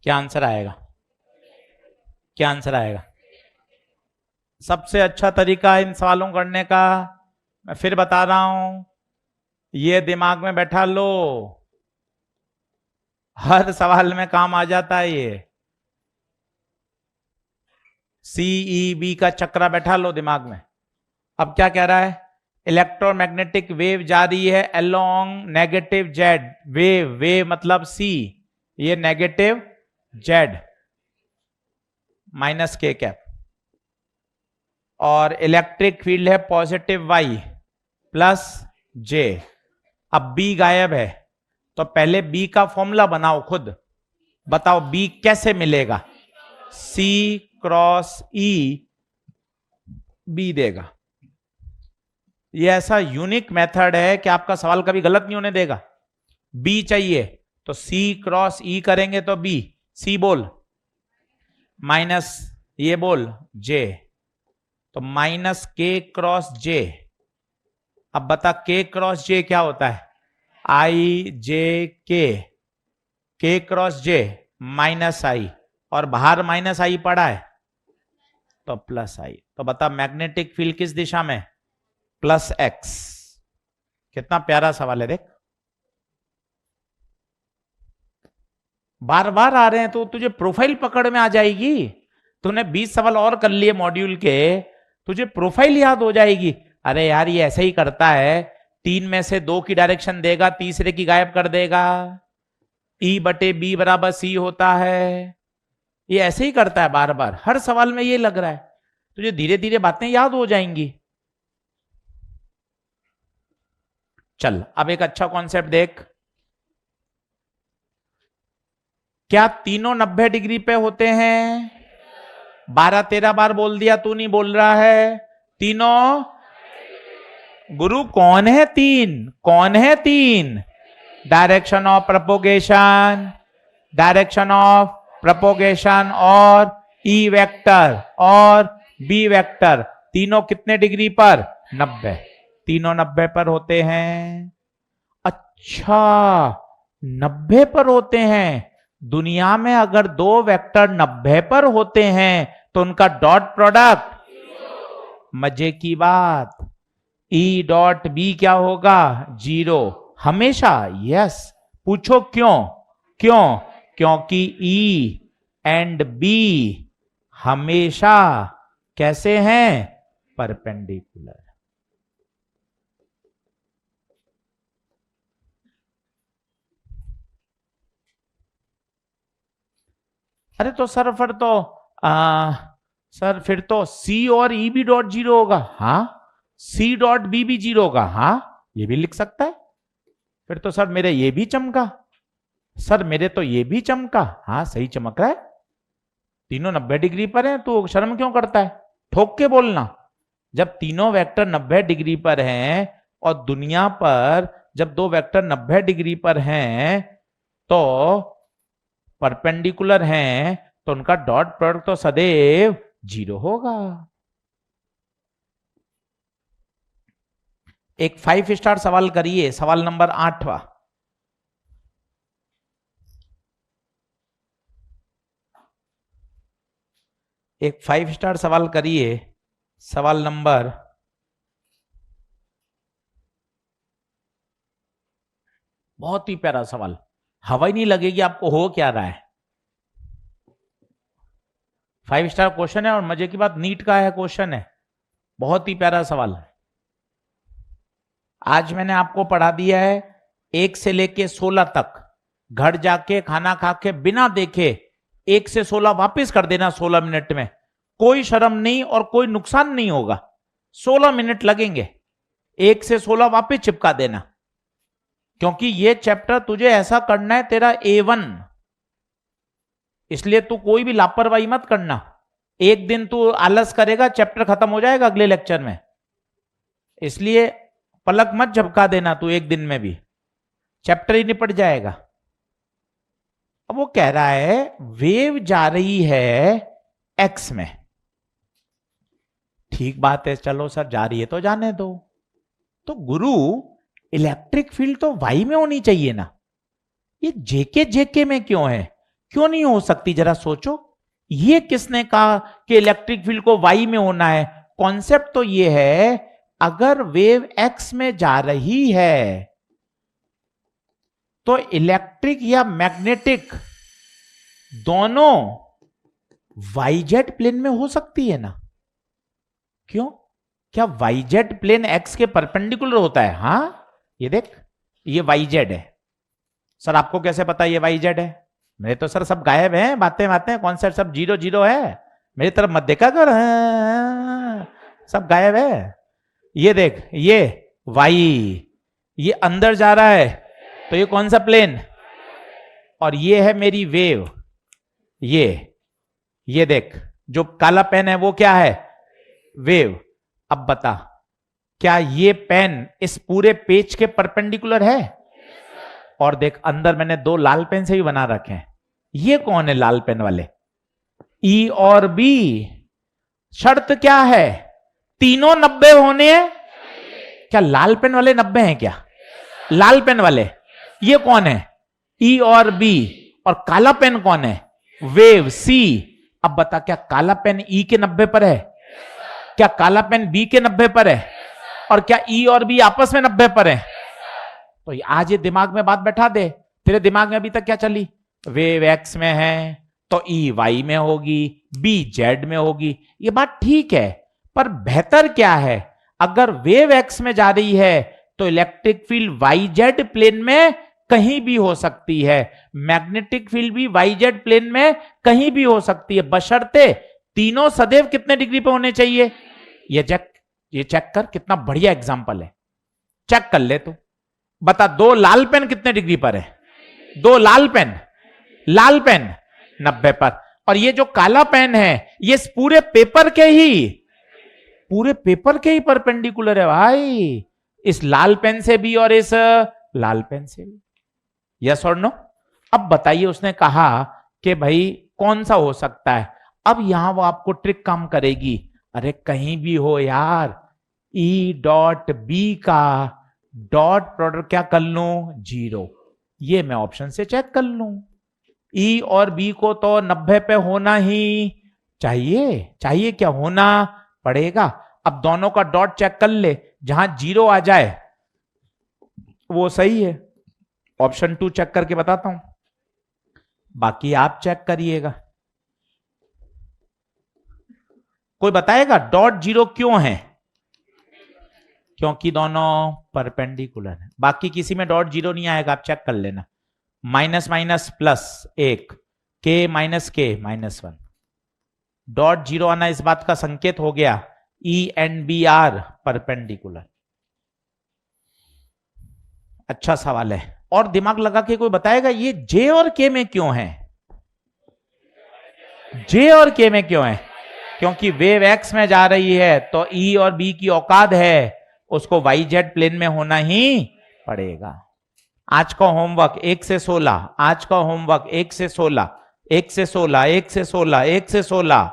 क्या आंसर आएगा, क्या आंसर आएगा। सबसे अच्छा तरीका इन सवालों करने का मैं फिर बता रहा हूं, ये दिमाग में बैठा लो, हर सवाल में काम आ जाता है ये। CEB का चक्रा बैठा लो दिमाग में। अब क्या कह रहा है, इलेक्ट्रोमैग्नेटिक वेव जा रही है along negative Z, wave, wave मतलब C, ये नेगेटिव जेड माइनस के कैप, और इलेक्ट्रिक फील्ड है पॉजिटिव वाई प्लस जे। अब बी गायब है, तो पहले बी का फॉर्मूला बनाओ खुद, बताओ बी कैसे मिलेगा। C क्रॉस E बी देगा। ये ऐसा यूनिक मेथड है कि आपका सवाल कभी गलत नहीं होने देगा। बी चाहिए तो C क्रॉस E करेंगे तो बी, C बोल, माइनस ये बोल जे, तो माइनस के क्रॉस जे। अब बता के क्रॉस जे क्या होता है, आई जे के क्रॉस जे माइनस आई, और बाहर माइनस आई पड़ा है तो प्लस आई। तो बता मैग्नेटिक फील्ड किस दिशा में, प्लस एक्स। कितना प्यारा सवाल है देख, बार बार आ रहे हैं तो तुझे प्रोफाइल पकड़ में आ जाएगी। तूने 20 सवाल और कर लिए मॉड्यूल के, तुझे प्रोफाइल याद हो जाएगी। अरे यार ये ऐसे ही करता है, 3 में से 2 की डायरेक्शन देगा, तीसरे की गायब कर देगा। E बटे बी बराबर C होता है, ये ऐसे ही करता है बार बार, हर सवाल में ये लग रहा है। तुझे धीरे धीरे बातें याद हो जाएंगी। चल अब एक अच्छा कॉन्सेप्ट देख, क्या तीनों 90 डिग्री पे होते हैं। 12-13 बार बोल दिया, तू नहीं बोल रहा है। तीनों, गुरु कौन है तीन, कौन है तीन, direction of propagation, direction of propagation और E वेक्टर और B वेक्टर, तीनों कितने डिग्री पर, 90, तीनों 90 पर होते हैं। अच्छा 90 पर होते हैं। दुनिया में अगर 2 वेक्टर 90 पर होते हैं तो उनका डॉट प्रोडक्ट, मजे की बात, E डॉट बी क्या होगा, 0 हमेशा। यस, पूछो क्यों, क्यों, क्योंकि E एंड B हमेशा कैसे हैं, परपेंडिकुलर। अरे तो सर फिर तो सर फिर तो C और E भी डॉट 0 होगा। हाँ, C डॉट बी भी 0 होगा। हाँ ये भी लिख सकता है। फिर तो सर मेरे ये भी चमका, सर मेरे तो ये भी चमका। हाँ सही चमक रहा है। तीनों 90 डिग्री पर हैं, तो शर्म क्यों करता है? ठोक के बोलना। जब तीनों वेक्टर 90 डिग्री पर हैं और दुनिया पर जब दो वेक्टर 90 डिग्री पर हैं तो परपेंडिकुलर हैं, तो उनका डॉट प्रोडक्ट तो सदैव 0 होगा। एक 5 स्टार सवाल करिए, सवाल नंबर 8वां। एक 5 स्टार सवाल करिए, सवाल नंबर, बहुत ही प्यारा सवाल, हवा ही नहीं लगेगी आपको हो क्या रहा है। 5 स्टार क्वेश्चन है और मजे की बात नीट का है क्वेश्चन है, बहुत ही प्यारा सवाल। आज मैंने आपको पढ़ा दिया है 1 से लेके 16 तक, घर जाके खाना खा के बिना देखे 1 से 16 वापस कर देना 16 मिनट में, कोई शर्म नहीं और कोई नुकसान नहीं होगा। 16 मिनट लगेंगे, 1 से 16 वापस चिपका देना, क्योंकि ये चैप्टर तुझे ऐसा करना है तेरा A1, इसलिए तू कोई भी लापरवाही मत करना। एक दिन तू आलस करेगा, चैप्टर खत्म हो जाएगा अगले लेक्चर में, इसलिए पलक मत झपका देना तू, एक दिन में भी चैप्टर ही निपट जाएगा। अब वो कह रहा है वेव जा रही है एक्स में, ठीक बात है, चलो सर जा रही है तो जाने दो। तो गुरु इलेक्ट्रिक फील्ड तो वाई में होनी चाहिए ना, ये जेके जेके में क्यों है, क्यों नहीं हो सकती? जरा सोचो, ये किसने कहा कि इलेक्ट्रिक फील्ड को वाई में होना है? कॉन्सेप्ट तो ये है, अगर वेव एक्स में जा रही है तो इलेक्ट्रिक या मैग्नेटिक दोनों वाईजेड प्लेन में हो सकती है ना। क्यों? क्या वाईजेड प्लेन एक्स के परपेंडिकुलर होता है? हां, ये देख, ये वाईजेड है। सर आपको कैसे पता ये वाईजेड है? मेरे तो सर सब गायब हैं, बातें बातें, कॉन्सेप्ट सब 0 0 है, मेरी तरफ मत देखा कर, सब गायब है। ये देख, ये वाई, ये अंदर जा रहा है, तो ये कौन सा प्लेन? और ये है मेरी वेव, ये देख, जो काला पेन है वो क्या है? वेव। अब बता, क्या ये पेन इस पूरे पेज के परपेंडिकुलर है? और देख, अंदर मैंने 2 लाल पेन से भी बना रखे हैं। ये कौन है लाल पेन वाले? ई और बी। शर्त क्या है? तीनों 90 होने हैं। क्या लाल पेन वाले 90 हैं क्या? लाल पेन वाले। ये कौन है? ई और बी। और काला पेन कौन है? वेव, सी। अब बता, क्या काला पेन ई के 90 पर है? क्या काला पेन बी के 90 पर है? और क्या ई और बी आपस में 90 पर है? तो आज ये दिमाग में बात बैठा दे। तेरे दिमाग में अभी तक क्या चली? वेव एक्स में है तो ई वाई में होगी, बी जेड में होगी। ये बात ठीक है, पर बेहतर क्या है? अगर वेव एक्स में जा रही है तो electric field Y Z plane में कहीं भी हो सकती है, मैग्नेटिक फील्ड भी वाई जेड प्लेन में कहीं भी हो सकती है, बशर्ते तीनों सदैव कितने डिग्री पे होने चाहिए? ये चेक कर, कितना बढ़िया एग्जांपल है, चेक कर ले तू। बता, 2 लाल पेन कितने डिग्री पर है? 2 लाल पेन 90 पर। और ये जो काला पेन है ये इस पूरे पेपर के ही परपेंडिकुलर है भाई, इस लाल पेन से भी और इस लाल पेन से भी। यस और नो? अब बताइए, उसने कहा कि भाई कौन सा हो सकता है। अब यहां वो आपको ट्रिक काम करेगी। अरे कहीं भी हो यार, ई डॉट बी का डॉट प्रोडक्ट क्या कर लूं? 0। ये मैं ऑप्शन से चेक कर लूं। ई और बी को तो 90 पे होना ही चाहिए क्या? होना पड़ेगा। अब दोनों का डॉट चेक कर ले, जहां 0 आ जाए वो सही है। ऑप्शन 2 चेक करके बताता हूं, बाकी आप चेक करिएगा। कोई बताएगा डॉट 0 क्यों है? क्योंकि दोनों परपेंडिकुलर है। बाकी किसी में डॉट 0 नहीं आएगा, आप चेक कर लेना। माइनस माइनस प्लस 1, के माइनस के -1। डॉट 0 आना इस बात का संकेत हो गया E and B are perpendicular. अच्छा सवाल है। और दिमाग लगा के कोई बताएगा ये जे और के में क्यों है? जे और के में क्यों है? क्योंकि वेव एक्स में जा रही है तो ई और बी की औकात है, उसको वाई जेड प्लेन में होना ही पड़ेगा। आज का होमवर्क 1 से 16, आज का होमवर्क 1 से 16, 1 से 16, 1 से 16, 1 से 16,